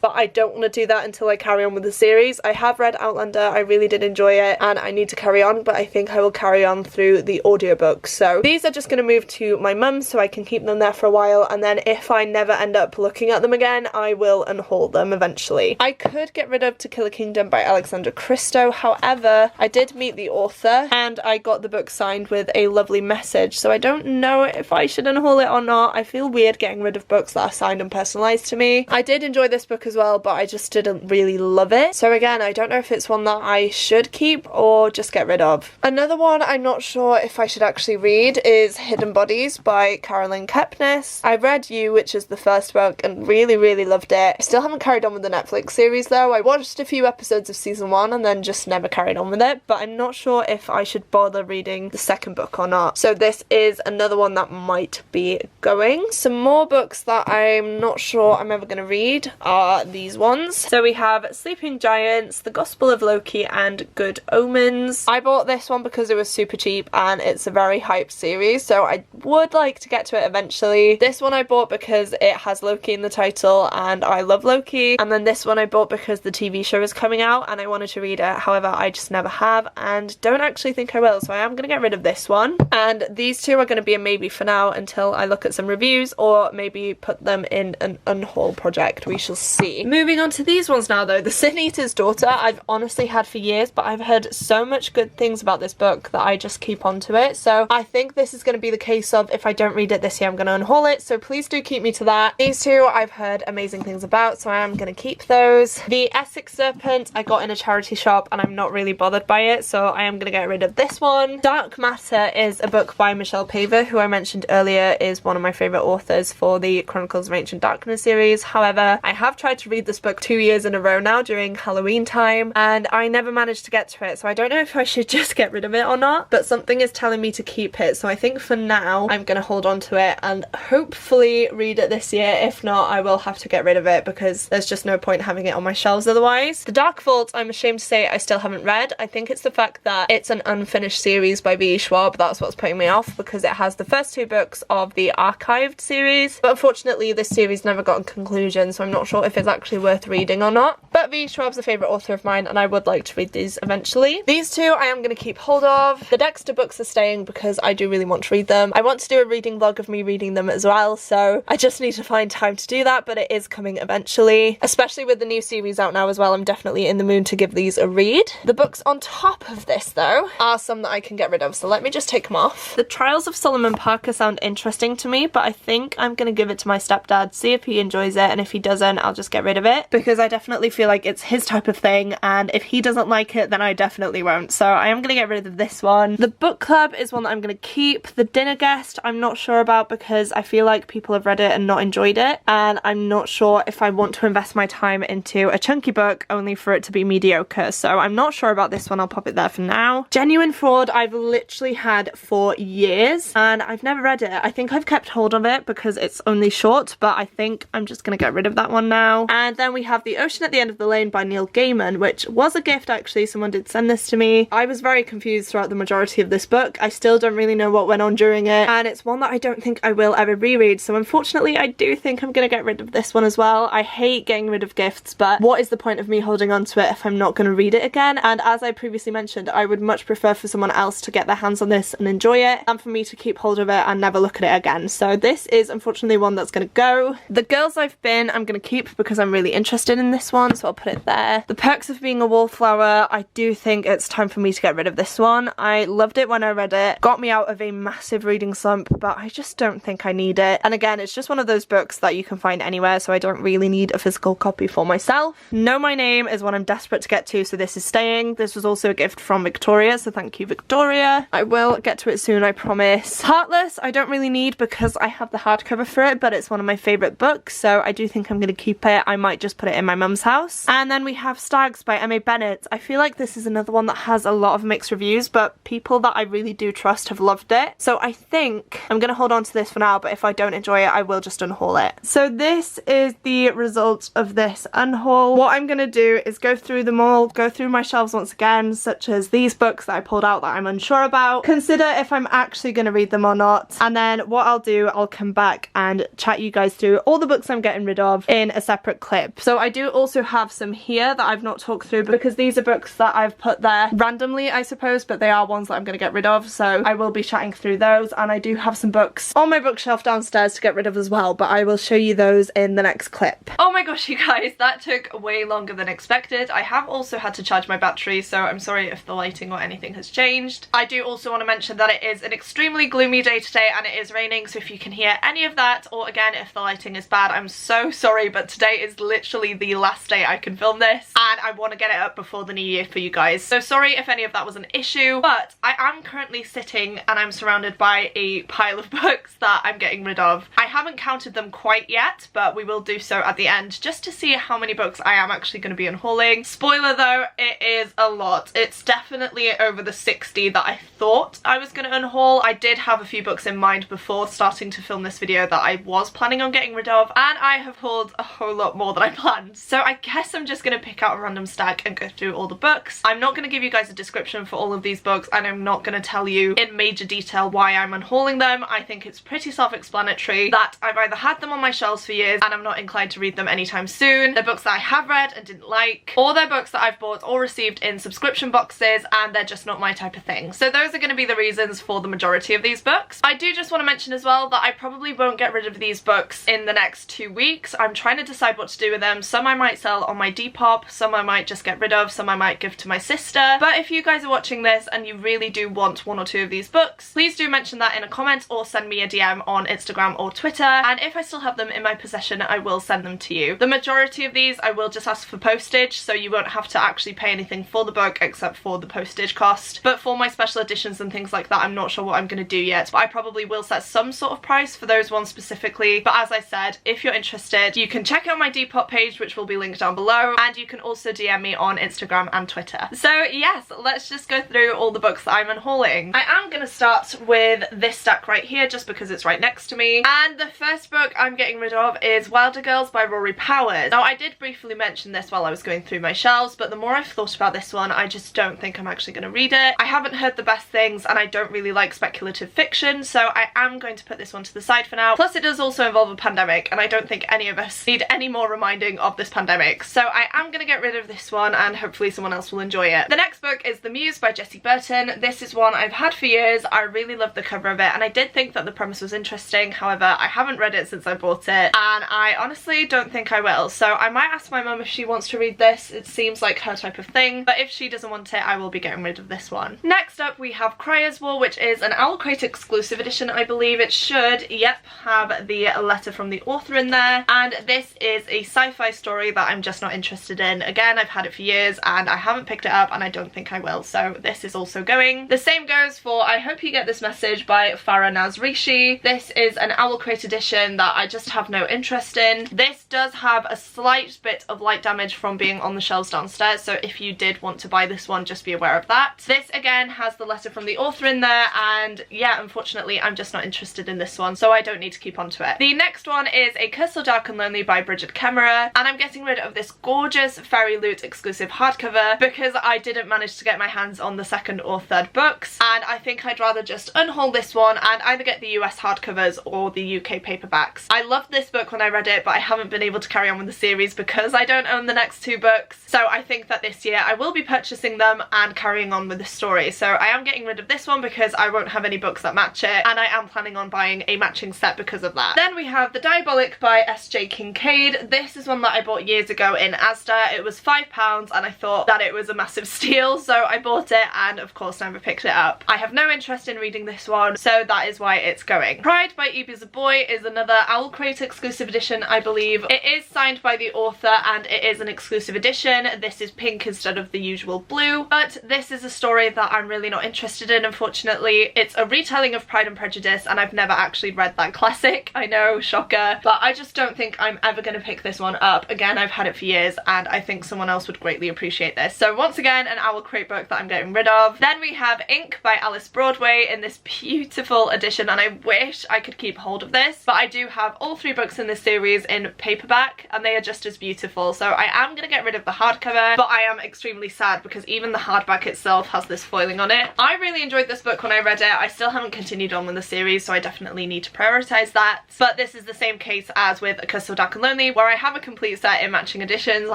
but I don't want to do that until I carry on with the series. I have read Outlander, I really did enjoy it, and I need to carry on, but I think I will carry on through the audiobooks. So these are just going to move to my mum's so I can keep them there for a while, and then if I never end up looking at them again, I will unhaul them eventually. I could get rid of To Kill a Kingdom by Alexandra Christo, however, I did meet the author and I got the book signed with a lovely message, so I don't know if I should unhaul it or not. I feel weird getting rid of books that are signed and personalised to me. I did enjoy this book as well, but I just didn't really love it, so again, I don't know if it's one that I should keep or just get rid of. Another one I'm not sure if I should actually read is Hidden Bodies by Caroline Kepnes. I read You, which is the first book, and really loved it. I still haven't carried on with the Netflix series though. I watched a few episodes of season 1 and then just never carried on with it, but I'm not sure if I should bother reading the second book or not. So this is another one that might be going. Some more books that I'm not sure I'm ever going to read are these ones. So we have Sleeping Giants, The Gospel of Loki, and Good Omens. I bought this one because it was super cheap and it's a very hyped series, so I would like to get to it eventually. This one I bought because it has Loki in the title and I love Loki, and then this one I bought because the TV show is coming out and I wanted to read it, however I just never have and don't actually think I will, so I am going to get rid of this one. And these two are going to be a maybe for now until I look at some reviews or maybe put them in an unhaul project. We shall see. Moving on to these ones now though. The Sin Eater's Daughter I've honestly had for years, but I've heard so much good things about this book that I just keep on to it, so I think this is going to be the case of if I don't read it this year I'm going to unhaul it, so please do keep me to that. These two I've heard amazing things about, so I am going to keep those. The Essex Serpent I got in a charity shop and I'm not really bothered by it, so I am going to get rid of this one. Dark Matter is a book by Michelle Paver, who I mentioned earlier is one of my favourite authors for the Chronicles of Ancient Darkness series. However, I have tried to read this book 2 years in a row now during Halloween time and I never managed to get to it, so I don't know if I should just get rid of it or not, but something is telling me to keep it, so I think for now I'm going to hold on to it and hopefully read it this year. If not, I will have to get rid of it because there's just no point having it on my shelves otherwise. The Dark Vault I'm ashamed to say I still haven't read. I think it's the fact that it's an unfinished series by B.E. Schwab that's what's putting me off, because it has the first 2 books of the archived series, but unfortunately this series never got a conclusion, so I'm not sure if it's actually worth reading or not. But B.E. Schwab's a favourite author of mine and I would like to read these eventually. These two I am going to keep hold of. The Dexter books are staying because I do really want to read them. I want to do a reading vlog of me reading them as well, so I just need to find time to do that, but it is coming eventually. Especially with the new series out now as well, I'm definitely in the mood to give these a read. The books on top of this though are some that I can get rid of, so let me just take them off. The Trials of Solomon Parker sound interesting to me, but I think I'm going to give it to my stepdad, see if he enjoys it, and if he doesn't I'll just get rid of it, because I definitely feel like it's his type of thing, and if he doesn't like it then I definitely won't, so I am going to get rid of this one. The Book Club is one that I'm going to keep. The Dinner Guest I'm not sure about because I feel like people have read it and not enjoyed it, and I'm not sure if I want to invest my time into a chunky book only for it to be mediocre, so I'm not sure about this one. I'll pop it there for now. Genuine Fraud I've literally had for years and I've never read it. I think I've kept hold of it because it's only short, but I think I'm just going to get rid of that one now. And then we have The Ocean at the End of the Lane by Neil Gaiman, which was a gift actually. Someone did send this to me. I was very confused throughout the majority of this book. I still don't really really know what went on during it, and it's one that I don't think I will ever reread, so unfortunately I do think I'm gonna get rid of this one as well. I hate getting rid of gifts, but what is the point of me holding on to it if I'm not gonna read it again? And as I previously mentioned, I would much prefer for someone else to get their hands on this and enjoy it than for me to keep hold of it and never look at it again. So this is unfortunately one that's gonna go. The Girls I've Been I'm gonna keep because I'm really interested in this one, so I'll put it there. The Perks of Being a Wallflower, I do think it's time for me to get rid of this one. I loved it when I read it, got me out of a massive reading slump, but I just don't think I need it. And again, it's just one of those books that you can find anywhere, so I don't really need a physical copy for myself. Know My Name is one I'm desperate to get to, so this is staying. This was also a gift from Victoria, so thank you, Victoria. I will get to it soon, I promise. Heartless, I don't really need because I have the hardcover for it, but it's one of my favourite books, so I do think I'm going to keep it. I might just put it in my mum's house. And then we have Stags by Emma Bennett. I feel like this is another one that has a lot of mixed reviews, but people that I really do trust have loved it. So I think I'm going to hold on to this for now, but if I don't enjoy it, I will just unhaul it. So this is the result of this unhaul. What I'm going to do is go through them all, go through my shelves once again, such as these books that I pulled out that I'm unsure about, consider if I'm actually going to read them or not, and then what I'll do, I'll come back and chat you guys through all the books I'm getting rid of in a separate clip. So I do also have some here that I've not talked through because these are books that I've put there randomly, I suppose, but they are ones that I'm going to get rid of, so I will be chatting through those. And I do have some books on my bookshelf downstairs to get rid of as well, but I will show you those in the next clip. Oh my gosh, you guys, that took way longer than expected. I have also had to charge my battery, so I'm sorry if the lighting or anything has changed. I do also want to mention that it is an extremely gloomy day today and it is raining, so if you can hear any of that, or again if the lighting is bad, I'm so sorry, but today is literally the last day I can film this and I want to get it up before the new year for you guys. So sorry if any of that was an issue, but I am currently sitting and I'm surrounded by a pile of books that I'm getting rid of. I haven't counted them quite yet, but we will do so at the end just to see how many books I am actually going to be unhauling. Spoiler though, it is a lot. It's definitely over the 60 that I thought I was going to unhaul. I did have a few books in mind before starting to film this video that I was planning on getting rid of, and I have hauled a whole lot more than I planned. So I guess I'm just going to pick out a random stack and go through all the books. I'm not going to give you guys a description for all of these books, and I'm not going to tell you in major detail why I'm unhauling them. I think it's pretty self-explanatory that I've either had them on my shelves for years and I'm not inclined to read them anytime soon. They're books that I have read and didn't like, or they're books that I've bought or received in subscription boxes and they're just not my type of thing. So those are going to be the reasons for the majority of these books. I do just want to mention as well that I probably won't get rid of these books in the next 2 weeks. I'm trying to decide what to do with them. Some I might sell on my Depop, some I might just get rid of, some I might give to my sister. But if you guys are watching this and you really do want 1 or 2 of these books, please do mention that in a comment or send me a DM on Instagram or Twitter, and if I still have them in my possession I will send them to you. The majority of these I will just ask for postage, so you won't have to actually pay anything for the book except for the postage cost. But for my special editions and things like that, I'm not sure what I'm going to do yet, but I probably will set some sort of price for those ones specifically. But as I said, if you're interested, you can check out my Depop page, which will be linked down below, and you can also DM me on Instagram and Twitter. So yes, let's just go through all the books that I'm unhauling. I am going to start with this stack right here just because it's right next to me, and the first book I'm getting rid of is Wilder Girls by Rory Powers. Now I did briefly mention this while I was going through my shelves, but the more I've thought about this one, I just don't think I'm actually going to read it. I haven't heard the best things and I don't really like speculative fiction, so I am going to put this one to the side for now. Plus it does also involve a pandemic and I don't think any of us need any more reminding of this pandemic, so I am going to get rid of this one and hopefully someone else will enjoy it. The next book is The Muse by Jessie Burton. This is one I've had for years. I really love the cover of it and I did think that the premise was interesting. However, I haven't read it since I bought it and I honestly don't think I will, so I might ask my mum if she wants to read this. It seems like her type of thing, but if she doesn't want it, I will be getting rid of this one. Next up we have Cryer's War, which is an Owl Crate exclusive edition. I believe it should, yep, have the letter from the author in there, and this is a sci-fi story that I'm just not interested in. Again, I've had it for years and I haven't picked it up and I don't think I will, so this is also going. The same goes for I Hope You Get This Message by Farah Nazrishi. This is an Owl Crate edition that I just have no interest in. This does have a slight bit of light damage from being on the shelves downstairs, so if you did want to buy this one, just be aware of that. This again has the letter from the author in there, and yeah, unfortunately I'm just not interested in this one, so I don't need to keep on to it. The next one is A Curse So Dark and Lonely by Brida Brigid Kemmerer, and I'm getting rid of this gorgeous Fairy Loot exclusive hardcover because I didn't manage to get my hands on the second or third books, and I think I'd rather just unhaul this one and either get the US hardcovers or the UK paperbacks. I loved this book when I read it, but I haven't been able to carry on with the series because I don't own the next two books, so I think that this year I will be purchasing them and carrying on with the story. So I am getting rid of this one because I won't have any books that match it, and I am planning on buying a matching set because of that. Then we have The Diabolic by S.J. Kincaid. This is one that I bought years ago in Asda. It was £5 and I thought that it was a massive steal, so I bought it and of course never picked it up. I have no interest in reading this one, so that is why it's going. Pride by E.B. as a Boy is another Owl Crate exclusive edition, I believe. It is signed by the author and it is an exclusive edition. This is pink instead of the usual blue, but this is a story that I'm really not interested in, unfortunately. It's a retelling of Pride and Prejudice and I've never actually read that classic. I know, shocker, but I just don't think I'm ever going to pick this one up. Again, I've had it for years and I think someone else would greatly appreciate this. So once again, an Owl Crate book that I'm getting rid of. Then we have Ink by Alice Broadway in this beautiful edition, and I wish I could keep hold of this, but I do have all three books in this series in paperback and they are just as beautiful. So I am going to get rid of the hardcover, but I am extremely sad because even the hardback itself has this foiling on it. I really enjoyed this book when I read it. I still haven't continued on with the series, so I definitely need to prioritise that. But this is the same case as with A Curse So Dark and Lonely, where I have a complete set in matching editions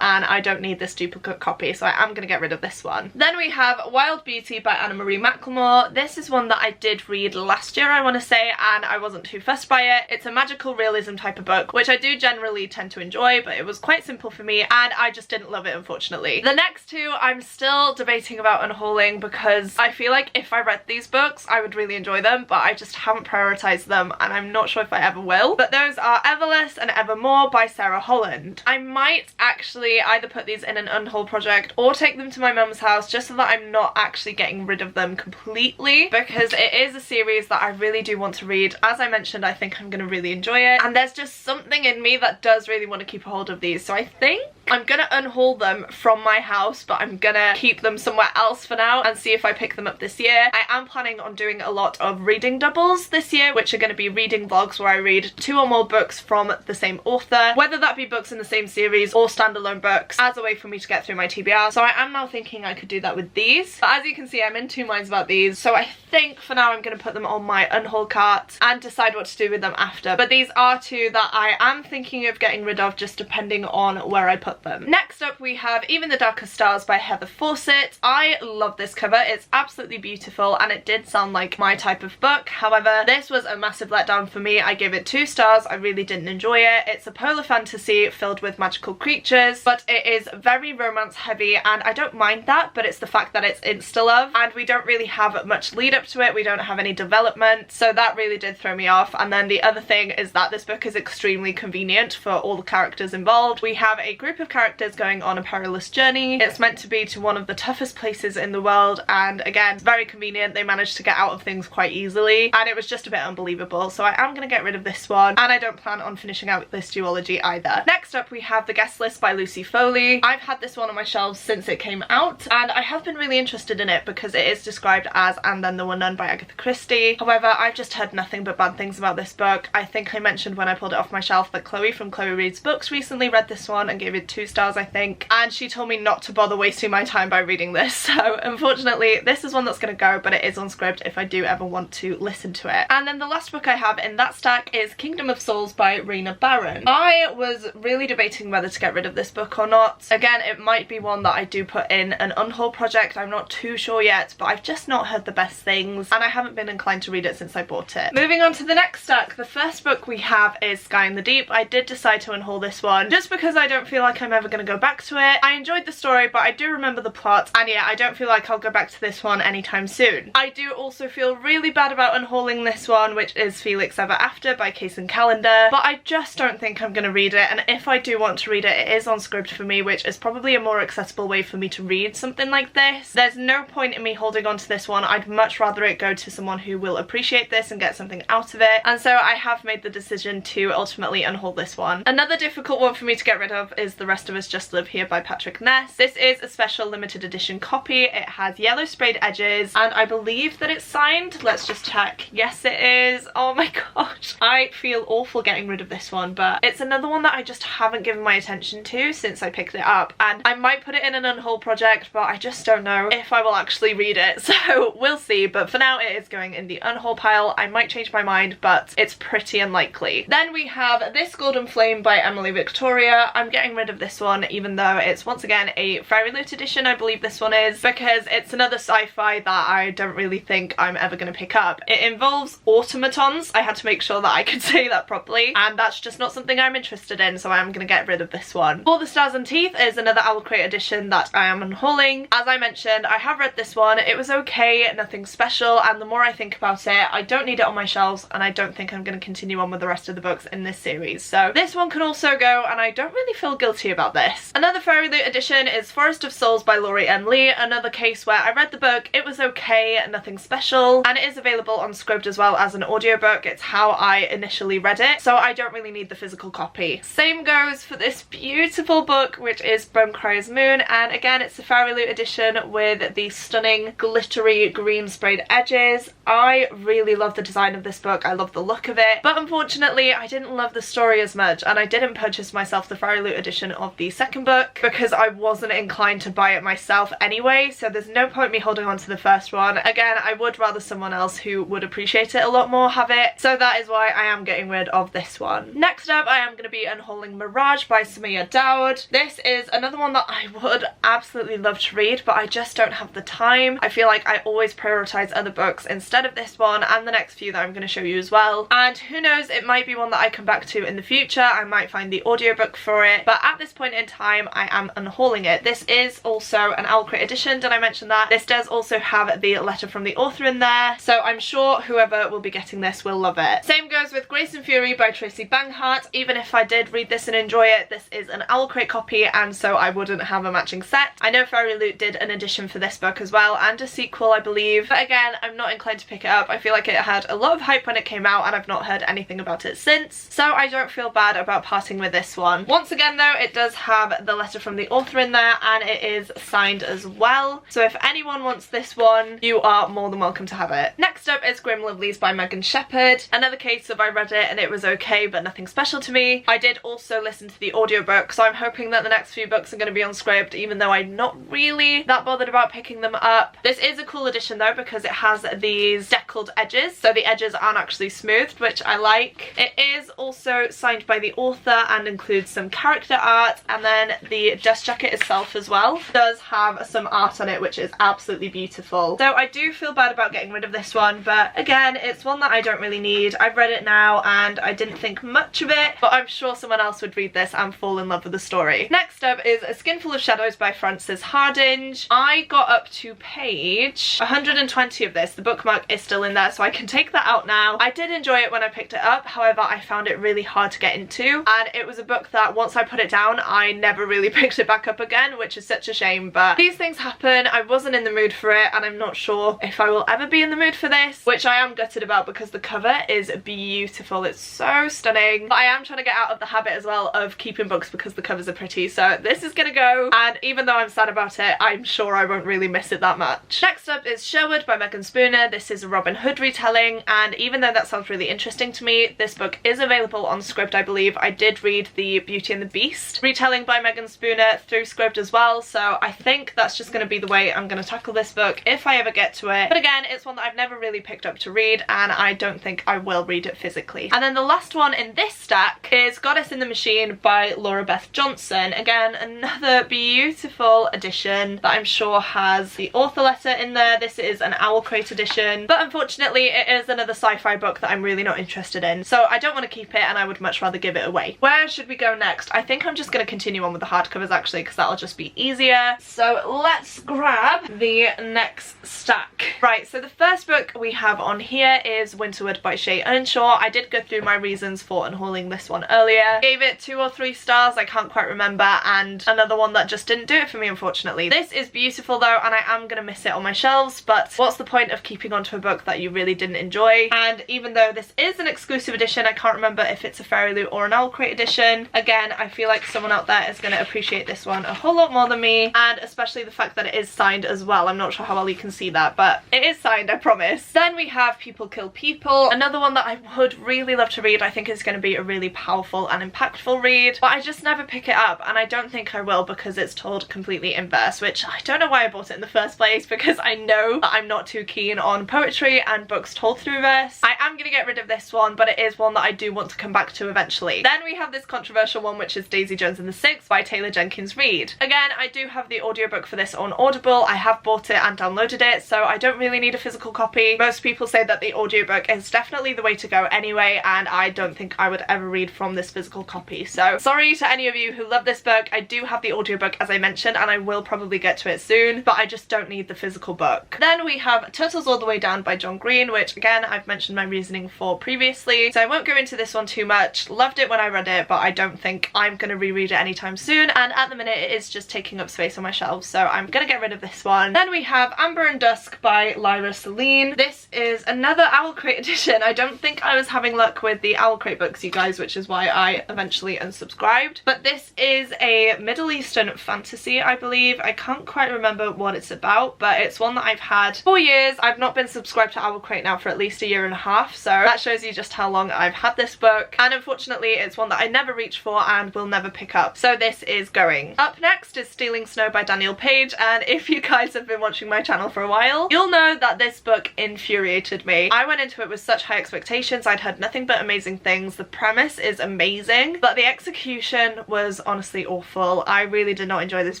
and I don't need this duplicate copy, so I am going to get rid of this one. Then we have Wild Beauty by Anna Marie McLemore. This is one that I did read last year, I want to say, and I wasn't too fussed by it. It's a magical realism type of book, which I do generally tend to enjoy, but it was quite simple for me and I just didn't love it, unfortunately. The next two I'm still debating about unhauling because I feel like if I read these books I would really enjoy them, but I just haven't prioritised them and I'm not sure if I ever will. But those are Everless and Evermore by Sarah Holland. I might actually either put these in an unhaul project or take them to my mum's house just so that I'm not actually getting rid of them completely, because it is a series that I really do want to read. As I mentioned, I think I'm going to really enjoy it and there's just something in me that does really want to keep a hold of these, so I think I'm gonna unhaul them from my house, but I'm gonna keep them somewhere else for now and see if I pick them up this year. I am planning on doing a lot of reading doubles this year, which are going to be reading vlogs where I read 2 or more books from the same author, whether that be books in the same series or standalone books, as a way for me to get through my TBR. So I am now thinking I could do that with these, but as you can see I'm in 2 minds about these, so I think for now I'm going to put them on my unhaul cart and decide what to do with them after. But these are 2 that I am thinking of getting rid of, just depending on where I put them. Next up we have Even the Darker Stars by Heather Fawcett. I love this cover, it's absolutely beautiful and it did sound like my type of book. However, this was a massive letdown for me. I gave it 2 stars, I really didn't enjoy it. It's a polar fantasy filled with magical creatures, but it is very romance heavy and I don't mind that, but it's the fact that it's insta-love and we don't really have much lead up to it, we don't have any development, so that really did throw me off. And then the other thing is that this book is extremely convenient for all the characters involved. We have a group of characters going on a perilous journey. It's meant to be to one of the toughest places in the world, and again, it's very convenient. They managed to get out of things quite easily and it was just a bit unbelievable, so I am going to get rid of this one and I don't plan on finishing out this duology either. Next up we have The Guest List by Lucy Foley. I've had this one on my shelves since it came out and I have been really interested in it because it is described as And Then There Were None by Agatha Christie. However, I've just heard nothing but bad things about this book. I think I mentioned when I pulled it off my shelf that Chloe from Chloe Reads Books recently read this one and gave it 2 stars, I think, and she told me not to bother wasting my time by reading this, so unfortunately this is one that's going to go, but it is on script if I do ever want to listen to it. And then the last book I have in that stack is Kingdom of Souls by Raina Barron. I was really debating whether to get rid of this book or not. Again, it might be one that I do put in an unhaul project, I'm not too sure yet, but I've just not heard the best things and I haven't been inclined to read it since I bought it. Moving on to the next stack, the first book we have is Sky in the Deep. I did decide to unhaul this one just because I don't feel like I'm ever going to go back to it. I enjoyed the story, but I do remember the plot, and yeah, I don't feel like I'll go back to this one anytime soon. I do also feel really bad about unhauling this one, which is Felix Ever After by Case and Calendar, but I just don't think I'm going to read it, and if I do want to read it, it is on script for me, which is probably a more accessible way for me to read something like this. There's no point in me holding on to this one. I'd much rather it go to someone who will appreciate this and get something out of it, and so I have made the decision to ultimately unhaul this one. Another difficult one for me to get rid of is The Rest of Us Just Live Here by Patrick Ness. This is a special limited edition copy. It has yellow sprayed edges and I believe that it's signed. Let's just check. Yes, it is. Oh my gosh. I I feel awful getting rid of this one, but it's another one that I just haven't given my attention to since I picked it up, and I might put it in an unhaul project, but I just don't know if I will actually read it, so we'll see. But for now it is going in the unhaul pile. I might change my mind, but it's pretty unlikely. Then we have This Golden Flame by Emily Victoria. I'm getting rid of this one, even though it's once again a Fairy Loot edition, I believe this one is, because it's another sci-fi that I don't really think I'm ever going to pick up. It involves automatons. I had to make sure that I could say that properly, and that's just not something I'm interested in, so I'm going to get rid of this one. For the Stars and Teeth is another Owl Crate edition that I am unhauling. As I mentioned, I have read this one. It was okay, nothing special, and the more I think about it, I don't need it on my shelves, and I don't think I'm going to continue on with the rest of the books in this series. So this one can also go, and I don't really feel guilty about this. Another Fairy Loot edition is Forest of Souls by Laurie M. Lee, another case where I read the book, it was okay, nothing special, and it is available on Scribd as well as an audiobook. It's how I initially read it, so I don't really need the physical copy. Same goes for this beautiful book, which is Bone Crier's Moon, and again it's the Fairy Loot edition with the stunning glittery green sprayed edges. I really love the design of this book, I love the look of it, but unfortunately I didn't love the story as much, and I didn't purchase myself the Fairy Loot edition of the second book because I wasn't inclined to buy it myself anyway, so there's no point me holding on to the first one. Again, I would rather someone else who would appreciate it a lot more have it, so that is why I am getting rid of this one. Next up, I am going to be unhauling Mirage by Samia Dowd. This is another one that I would absolutely love to read, but I just don't have the time. I feel like I always prioritize other books instead of this one and the next few that I'm going to show you as well, and who knows, it might be one that I come back to in the future. I might find the audiobook for it, but at this point in time I am unhauling it. This is also an Owl Crate edition, did I mention that? This does also have the letter from the author in there, so I'm sure whoever will be getting this will love it. Same goes with Grace and Fury by Tracy Banghart. Even if I did read this and enjoy it, this is an Owl Crate copy, and so I wouldn't have a matching set. I know Fairy Loot did an edition for this book as well, and a sequel I believe, but again I'm not inclined to pick it up. I feel like it had a lot of hype when it came out, and I've not heard anything about it since, so I don't feel bad about parting with this one. Once again though, it does have the letter from the author in there, and it is signed as well, so if anyone wants this one, you are more than welcome to have it. Next up is Grim Lovelies by Megan Shepherd. Another case of I read it and it was okay but nothing special to me. I did also listen to the audiobook, so I'm hoping that the next few books are going to be on Scribd, even though I'm not really that bothered about picking them up. This is a cool edition though, because it has these deckled edges, so the edges aren't actually smoothed, which I like. It is also signed by the author and includes some character art, and then the dust jacket itself as well does have some art on it, which is absolutely beautiful. So I do feel bad about getting rid of this one, but again it's one that I don't really need. I've read it now and I didn't think much of it, but I'm sure someone else would read this and fall in love with the story. Next up is A Skinful of Shadows by Frances Hardinge. I got up to page 120 of this. The bookmark is still in there, so I can take that out now. I did enjoy it when I picked it up, however I found it really hard to get into, and it was a book that once I put it down I never really picked it back up again, which is such a shame, but these things happen. I wasn't in the mood for it, and I'm not sure if I will ever be in the mood for this, which I am gutted about because the cover is beautiful. It's so stunning, but I am trying to get out of the habit as well of keeping books because the covers are pretty, so this is gonna go, and even though I'm sad about it, I'm sure I won't really miss it that much. Next up is Sherwood by Megan Spooner. This is a Robin Hood retelling, and even though that sounds really interesting to me, this book is available on Scribd, I believe. I did read the Beauty and the Beast retelling by Megan Spooner through Scribd as well, so I think that's just going to be the way I'm going to tackle this book if I ever get to it. But again, it's one that I've never really picked up to read, and I don't think I will read it physically. And then the last one in this stack is Goddess in the Machine by Laura Beth Johnson. Again, another beautiful edition that I'm sure has the author letter in there. This is an Owl Crate edition, but unfortunately it is another sci-fi book that I'm really not interested in, so I don't want to keep it and I would much rather give it away. Where should we go next? I think I'm just going to continue on with the hardcovers actually, because that'll just be easier. So let's grab the next stack. Right, so the first book we have on here is Winterwood by Shay Earnshaw. I did go through my reasons for unhauling this one earlier. Gave it 2 or 3 stars, I can't quite remember, and another one that just didn't do it for me unfortunately. This is beautiful though, and I am going to miss it on my shelves, but what's the point of keeping onto a book that you really didn't enjoy? And even though this is an exclusive edition, I can't remember if it's a Fairy Loot or an Owl Crate edition. Again, I feel like someone out there is going to appreciate this one a whole lot more than me, and especially the fact that it is signed as well. I'm not sure how well you can see that, but it is signed, I promise. Then we have People Kill People, another one that I would really love to read. I think it's going to be a really powerful and impactful read, but I just never pick it up, and I don't think I will because it's told completely in verse, which I don't know why I bought it in the first place, because I know that I'm not too keen on poetry and books told through verse. I am going to get rid of this one, but it is one that I do want to come back to eventually. Then we have this controversial one, which is Daisy Jones and the Six by Taylor Jenkins Reid. Again, I do have the audiobook for this on Audible. I have bought it and downloaded it, so I don't really need a physical copy. Most people say that the audiobook is definitely the way to go anyway, and I don't think I would ever read from this physical copy. So sorry to any of you who love this book. I do have the audiobook, as I mentioned, and I will probably get to it soon, but I just don't need the physical book. Then we have Turtles All the Way Down by John Green, which again I've mentioned my reasoning for previously, so I won't go into this one too much. Loved it when I read it, but I don't think I'm going to reread it anytime soon, and at the minute it is just taking up space on my shelves, so I'm going to get rid of this one. Then we have Amber and Dusk by Lyra Celine. This is another Owl Crate edition. I don't think I was having luck with the Owl Crate books, you guys, which is why I eventually unsubscribed, but this is a Middle Eastern fantasy, I believe. I can't quite remember what it's about, but it's one that I've had for years. I've not been subscribed to Owl Crate now for at least a year and a half, so that shows you just how long I've had this book, and unfortunately it's one that I never reach for and will never pick up, so this is going. Up next is Stealing Snow by Daniel Page, and if you guys have been watching my channel for a while, you'll know that this book infuriated me. I went into it with such high expectations. I'd heard nothing but amazing things. The premise is amazing, but the execution was honestly awful. I really did not enjoy this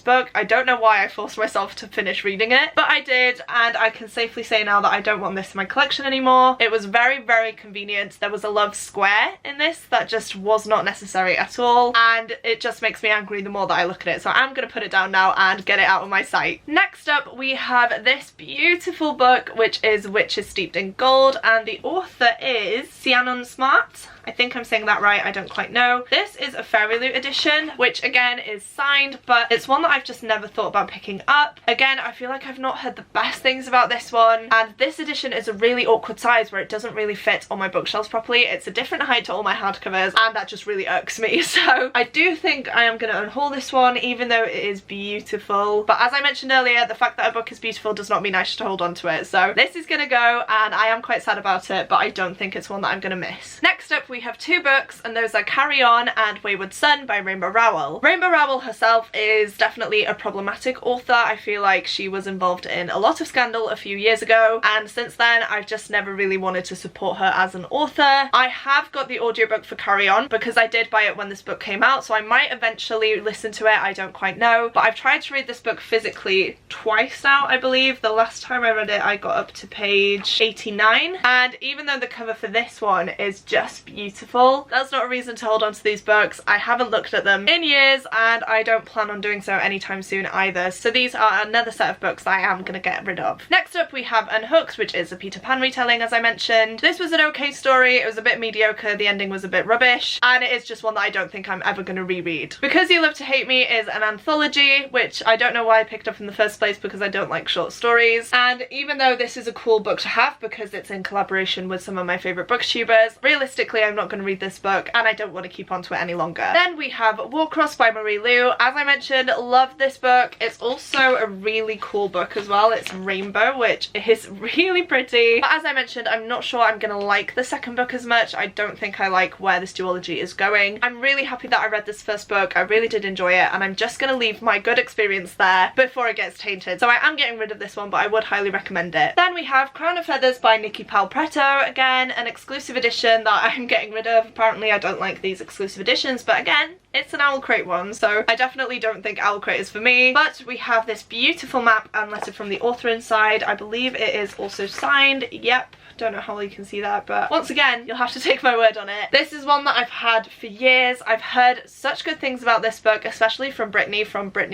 book. I don't know why I forced myself to finish reading it, but I did, and I can safely say now that I don't want this in my collection anymore. It was very, very convenient. There was a love square in this that just was not necessary at all, and it just makes me angry the more that I look at it, so I'm gonna put it down now and get it out of my sight. Next up we have this beautiful book, which is Witches Steeped in Gold, and the author is Sianon Smart. I think I'm saying that right, I don't quite know. This is a Fairy Loot edition, which again is signed, but it's one that I've just never thought about picking up. Again, I feel like I've not heard the best things about this one, and this edition is a really awkward size where it doesn't really fit on my bookshelves properly. It's a different height to all my hardcovers, and that just really irks me. So I do think I am going to unhaul this one, even though it is beautiful. But as I mentioned earlier, the fact that a book is beautiful does not mean I should hold on to it. So this is going to go, and I am quite sad about it, but I don't think it's one that I'm going to miss. Next up we have two books, and those are Carry On and Wayward Son by Rainbow Rowell. Rainbow Rowell herself is definitely a problematic author. I feel like she was involved in a lot of scandal a few years ago, and since then I've just never really wanted to support her as an author. I have got the audiobook for Carry On because I did buy it when this book came out, so I might eventually listen to it. I don't quite know, but I've tried to read this book physically twice now, I believe. The last time I read it I got up to page 89, and even though the cover for this one is just beautiful, that's not a reason to hold on to these books. I haven't looked at them in years, and I don't plan on doing so anytime soon either, so these are another set of books that I am going to get rid of. Next up we have Unhooked, which is a Peter Pan retelling, as I mentioned. This was an okay story. It was a bit mediocre, the ending was a bit rubbish, and it is just one that I don't think I'm ever going to reread. Because You Love to Hate Me is an anthology, which I don't know why I picked up in the first place because I don't like short stories, and even though this is a cool book to have because it's in collaboration with some of my favourite booktubers, realistically I'm not going to read this book, and I don't want to keep on to it any longer. Then we have Warcross by Marie Lu. As I mentioned, love this book. It's also a really cool book as well. It's rainbow, which is really pretty, but as I mentioned, I'm not sure I'm gonna like the second book as much. I don't think I like where this duology is going. I'm really happy that I read this first book. I really did enjoy it, and I'm just gonna leave my good experience there before it gets tainted, so I am getting rid of this one, but I would highly recommend it. Then we have Crown of Feathers by Nikki Palpretto. Again, an exclusive edition that I'm getting rid of. Apparently I don't like these exclusive editions, but again, it's an Owl Crate one, so I definitely don't think Owl Crate is for me. But we have this beautiful map and letter from the author inside. I believe it is also signed. Yep. Don't know how well you can see that, but once again, you'll have to take my word on it. This is one that I've had for years. I've heard such good things about this book, especially from Brittany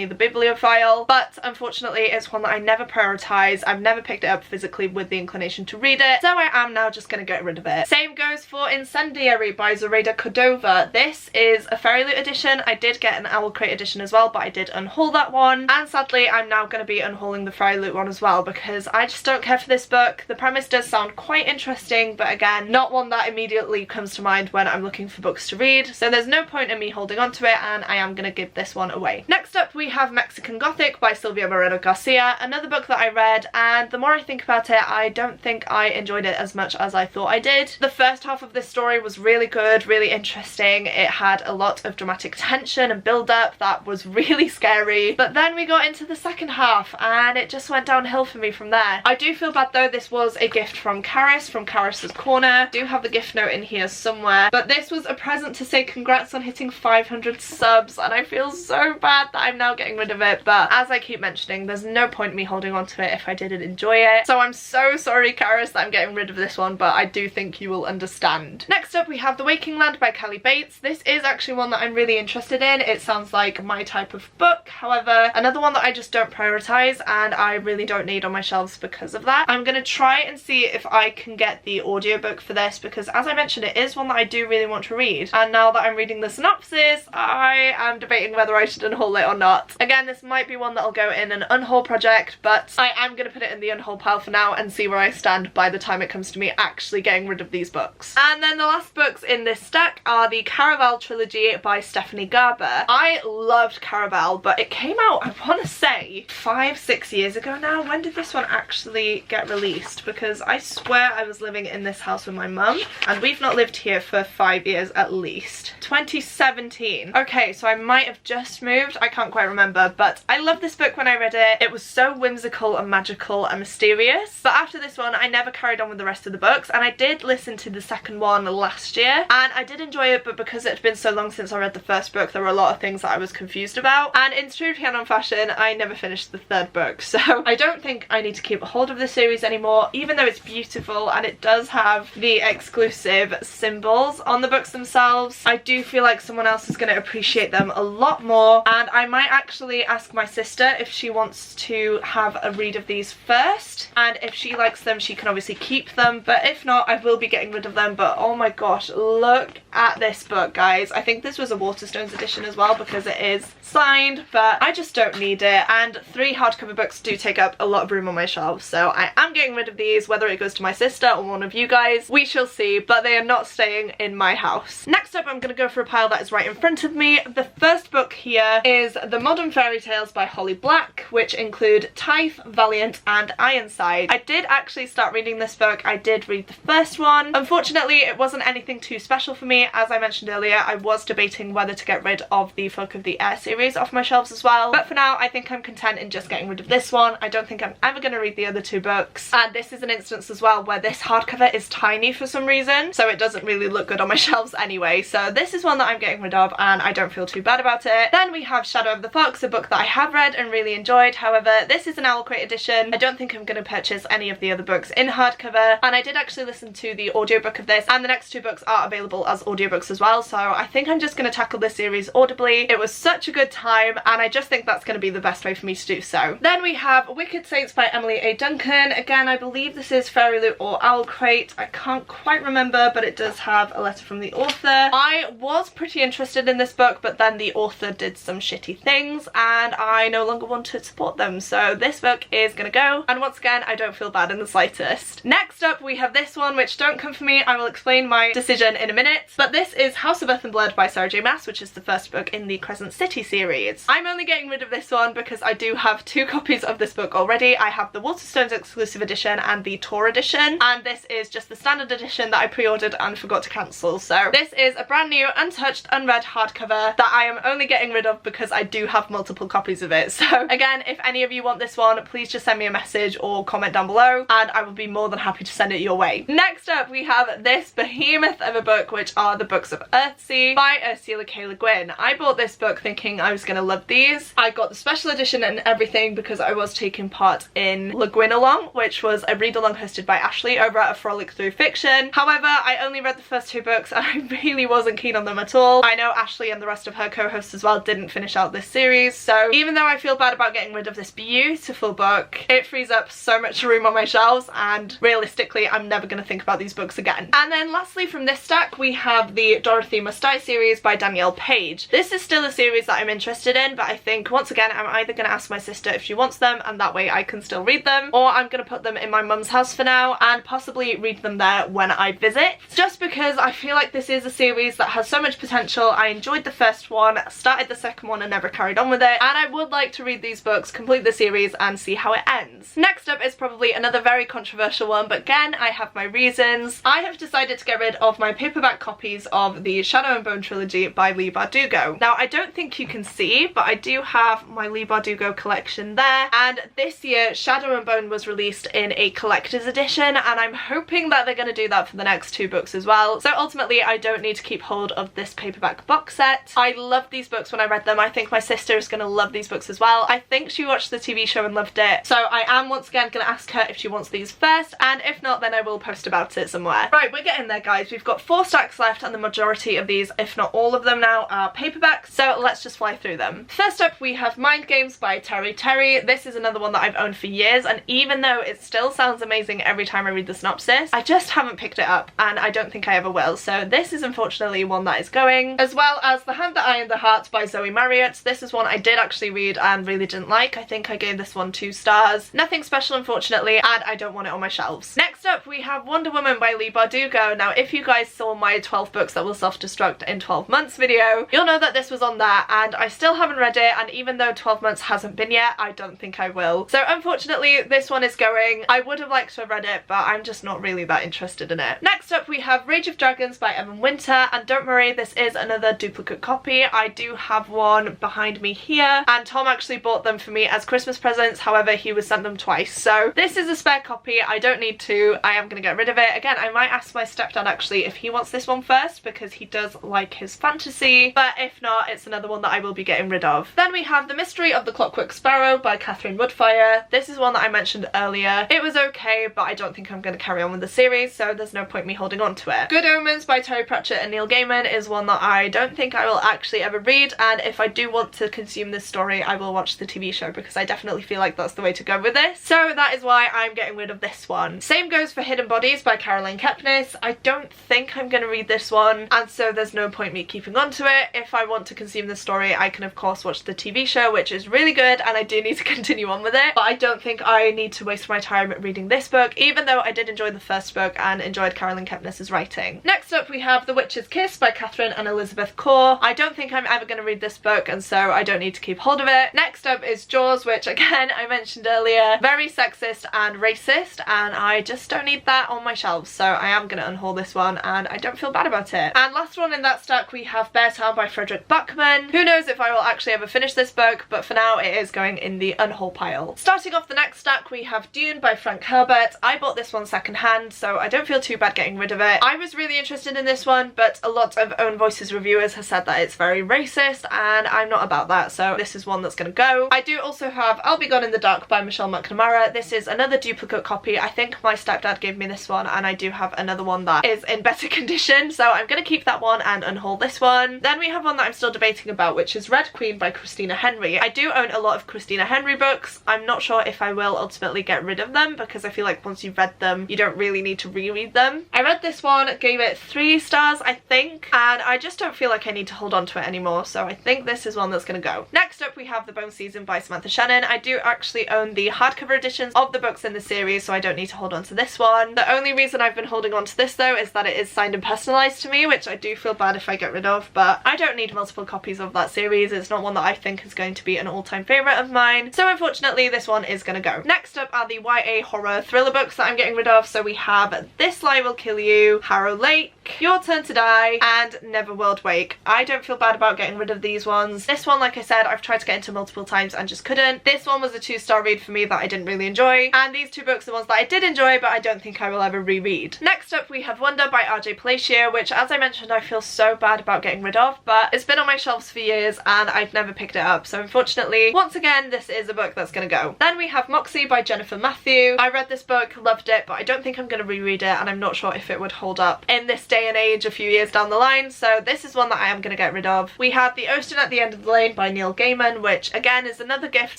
the Bibliophile, but unfortunately it's one that I never prioritise. I've never picked it up physically with the inclination to read it, so I am now just gonna get rid of it. Same goes for Incendiary by Zoraida Cordova. This is a Fairy Loot edition edition. I did get an Owl Crate edition as well, but I did unhaul that one. And sadly, I'm now going to be unhauling the Fairy Loot one as well because I just don't care for this book. The premise does sound quite interesting, but again, not one that immediately comes to mind when I'm looking for books to read. So there's no point in me holding on to it, and I am going to give this one away. Next up, we have Mexican Gothic by Silvia Moreno Garcia, another book that I read, and the more I think about it, I don't think I enjoyed it as much as I thought I did. The first half of this story was really good, really interesting. It had a lot of dramatic tension and build-up that was really scary, but then we got into the second half and it just went downhill for me from there. I do feel bad though. This was a gift from Caris, from Caris's Corner. I do have the gift note in here somewhere, but this was a present to say congrats on hitting 500 subs, and I feel so bad that I'm now getting rid of it, but as I keep mentioning, there's no point in me holding on to it if I didn't enjoy it. So I'm so sorry, Caris, that I'm getting rid of this one, but I do think you will understand. Next up, we have The Waking Land by Kelly Bates. This is actually one that I'm really interested in. It sounds like my type of book. However, another one that I just don't prioritize and I really don't need on my shelves because of that. I'm gonna try and see if I can get the audiobook for this because, as I mentioned, it is one that I do really want to read, and now that I'm reading the synopsis, I am debating whether I should unhaul it or not. Again, this might be one that'll go in an unhaul project, but I am gonna put it in the unhaul pile for now and see where I stand by the time it comes to me actually getting rid of these books. And then the last books in this stack are the Caraval trilogy by Stephanie Garber. I loved Caraval, but it came out, I want to say, 5-6 years ago now. When did this one actually get released? Because I swear I was living in this house with my mum, and we've not lived here for 5 years at least. 2017. Okay, so I might have just moved. I can't quite remember, but I loved this book when I read it. It was so whimsical and magical and mysterious. But after this one, I never carried on with the rest of the books, and I did listen to the second one last year, and I did enjoy it, but because it had been so long since I read the first book, there were a lot of things that I was confused about. And in true Piano fashion, I never finished the third book, so I don't think I need to keep a hold of this series anymore, even though it's beautiful and it does have the exclusive symbols on the books themselves. I do feel like someone else is going to appreciate them a lot more, and I might actually ask my sister if she wants to have a read of these first, and if she likes them she can obviously keep them, but if not, I will be getting rid of them. But oh my gosh, look at this book, guys. I think this was a Waterstones edition as well because it is signed, but I just don't need it, and 3 hardcover books do take up a lot of room on my shelves, so I am getting rid of these. Whether it goes to my sister or one of you guys, we shall see, but they are not staying in my house. Next up, I'm going to go for a pile that is right in front of me. The first book here is The Modern Fairy Tales by Holly Black, which include Tithe, Valiant and Ironside. I did actually start reading this book. I did read the first one. Unfortunately, it wasn't anything too special for me. As I mentioned earlier, I was debating whether to get rid of the Folk of the Air series off my shelves as well, but for now I think I'm content in just getting rid of this one. I don't think I'm ever going to read the other 2 books, and this is an instance as well where this hardcover is tiny for some reason, so it doesn't really look good on my shelves anyway, so this is one that I'm getting rid of and I don't feel too bad about it. Then we have Shadow of the Fox, a book that I have read and really enjoyed. However, this is an Owl Crate edition. I don't think I'm going to purchase any of the other books in hardcover, and I did actually listen to the audiobook of this, and the next 2 books are available as audiobooks as well, so I think I'm just going to tackle this series audibly. It was such a good time, and I just think that's going to be the best way for me to do so. Then we have Wicked Saints by Emily A. Duncan. Again, I believe this is Fairy Loot or Owl Crate. I can't quite remember, but it does have a letter from the author. I was pretty interested in this book, but then the author did some shitty things, and I no longer want to support them, so this book is going to go, and once again, I don't feel bad in the slightest. Next up, we have this one, which don't come for me. I will explain my decision in a minute, but this is House of Earth and Blood by Sarah J. Maas, which is the first book in the Crescent City series. I'm only getting rid of this one because I do have 2 copies of this book already. I have the Waterstones exclusive edition and the Tor edition, and this is just the standard edition that I pre-ordered and forgot to cancel. So this is a brand new, untouched, unread hardcover that I am only getting rid of because I do have multiple copies of it. So again, if any of you want this one, please just send me a message or comment down below and I will be more than happy to send it your way. Next up, we have this behemoth of a book, which are the Books of Earthsea by Ursula K. Le Guin. I bought this book thinking I was going to love these. I got the special edition and everything because I was taking part in Le Guin Along, which was a read-along hosted by Ashley over at A Frolic Through Fiction. However, I only read the first 2 books and I really wasn't keen on them at all. I know Ashley and the rest of her co-hosts as well didn't finish out this series, so even though I feel bad about getting rid of this beautiful book, it frees up so much room on my shelves, and realistically I'm never going to think about these books again. And then lastly from this stack we have the Dorothy Must Die series by Danielle Danielle Page. This is still a series that I'm interested in, but I think once again I'm either going to ask my sister if she wants them and that way I can still read them, or I'm going to put them in my mum's house for now and possibly read them there when I visit, just because I feel like this is a series that has so much potential. I enjoyed the first one, started the second one and never carried on with it, and I would like to read these books, complete the series and see how it ends. Next up is probably another very controversial one, but again I have my reasons. I have decided to get rid of my paperback copies of the Shadow and Bone trilogy by Leigh Bardugo. Now I don't think you can see, but I do have my Leigh Bardugo collection there, and this year Shadow and Bone was released in a collector's edition, and I'm hoping that they're going to do that for the next two books as well. So ultimately I don't need to keep hold of this paperback box set. I loved these books when I read them. I think my sister is going to love these books as well. I think she watched the TV show and loved it, so I am once again going to ask her if she wants these first, and if not then I will post about it somewhere. Right, we're getting there guys. We've got 4 stacks left and the majority of these, if not all of them now, are paperbacks, so let's just fly through them. First up we have Mind Games by Terry Terry. This is another one that I've owned for years, and even though it still sounds amazing every time I read the synopsis, I just haven't picked it up and I don't think I ever will, so this is unfortunately one that is going. As well as The Hand That Ironed the Heart by Zoe Marriott. This is one I did actually read and really didn't like. I think I gave this one 2 stars. Nothing special unfortunately, and I don't want it on my shelves. Next up we have Wonder Woman by Leigh Bardugo. Now if you guys saw my 12 books that will self-destruct in 12 months video, you'll know that this was on there, and I still haven't read it, and even though 12 months hasn't been yet, I don't think I will. So unfortunately this one is going. I would have liked to have read it, but I'm just not really that interested in it. Next up we have Rage of Dragons by Evan Winter, and don't worry, this is another duplicate copy. I do have one behind me here, and Tom actually bought them for me as Christmas presents, however he was sent them twice, so this is a spare copy. I don't need to. I am going to get rid of it. Again, I might ask my stepdad actually if he wants this one first, because he does like his fantasy, but if not, it's another one that I will be getting rid of. Then we have The Mystery of the Clockwork Sparrow by Catherine Woodfire. This is one that I mentioned earlier. It was okay, but I don't think I'm going to carry on with the series, so there's no point me holding on to it. Good Omens by Terry Pratchett and Neil Gaiman is one that I don't think I will actually ever read, and if I do want to consume this story I will watch the TV show, because I definitely feel like that's the way to go with this, so that is why I'm getting rid of this one. Same goes for Hidden Bodies by Caroline Kepnes. I don't think I'm going to read this one, and so there's no point me keeping on to it. If I want to consume the story I can of course watch the TV show, which is really good, and I do need to continue on with it, but I don't think I need to waste my time reading this book, even though I did enjoy the first book and enjoyed Caroline Kepnes's writing. Next up we have The Witch's Kiss by Catherine and Elizabeth Kaur. I don't think I'm ever going to read this book, and so I don't need to keep hold of it. Next up is Jaws, which again I mentioned earlier, very sexist and racist, and I just don't need that on my shelves, so I am going to unhaul this one and I don't feel bad about it. And last one in that stack we have Beartown by Frederick Buckman. Who knows if I will actually ever finish this book, but for now it is going in the unhaul pile. Starting off the next stack we have Dune by Frank Herbert. I bought this one secondhand, so I don't feel too bad getting rid of it. I was really interested in this one, but a lot of Own Voices reviewers have said that it's very racist, and I'm not about that, so this is one that's going to go. I do also have I'll Be Gone in the Dark by Michelle McNamara. This is another duplicate copy. I think my stepdad gave me this one, and I do have another one that is in better condition, so I'm going to keep that one and unhaul this one. Then we have one that I'm still debating about, which is Red Queen by Christina Henry. I do own a lot of Christina Henry books. I'm not sure if I will ultimately get rid of them, because I feel like once you've read them you don't really need to reread them. I read this one, gave it 3 stars I think, and I just don't feel like I need to hold on to it anymore, so I think this is one that's going to go. Next up we have The Bone Season by Samantha Shannon. I do actually own the hardcover editions of the books in the series, so I don't need to hold on to this one. The only reason I've been holding on to this though is that it is signed and personalised to me, which I do feel bad if I get rid of, but I don't need multiple copies of that series. It's not one that I think is going to be an all-time favourite of mine, so unfortunately this one is going to go. Next up are the YA horror thriller books that I'm getting rid of, so we have This Lie Will Kill You, Harrow Lake, Your Turn to Die, and Neverworld Wake. I don't feel bad about getting rid of these ones. This one, like I said, I've tried to get into multiple times and just couldn't. This one was a 2-star read for me that I didn't really enjoy, and these 2 books are ones that I did enjoy but I don't think I will ever reread. Next up we have Wonder by RJ Palacio, which as I mentioned I feel so bad about getting rid of, but it's been on my shelves for years and I've never picked it up, so unfortunately once again this is a book that's gonna go. Then we have Moxie by Jennifer Matthew. I read this book, loved it, but I don't think I'm gonna reread it, and I'm not sure if it would hold up in this day and age a few years down the line, so this is one that I am going to get rid of. We have The Ocean at the End of the Lane by Neil Gaiman, which again is another gift,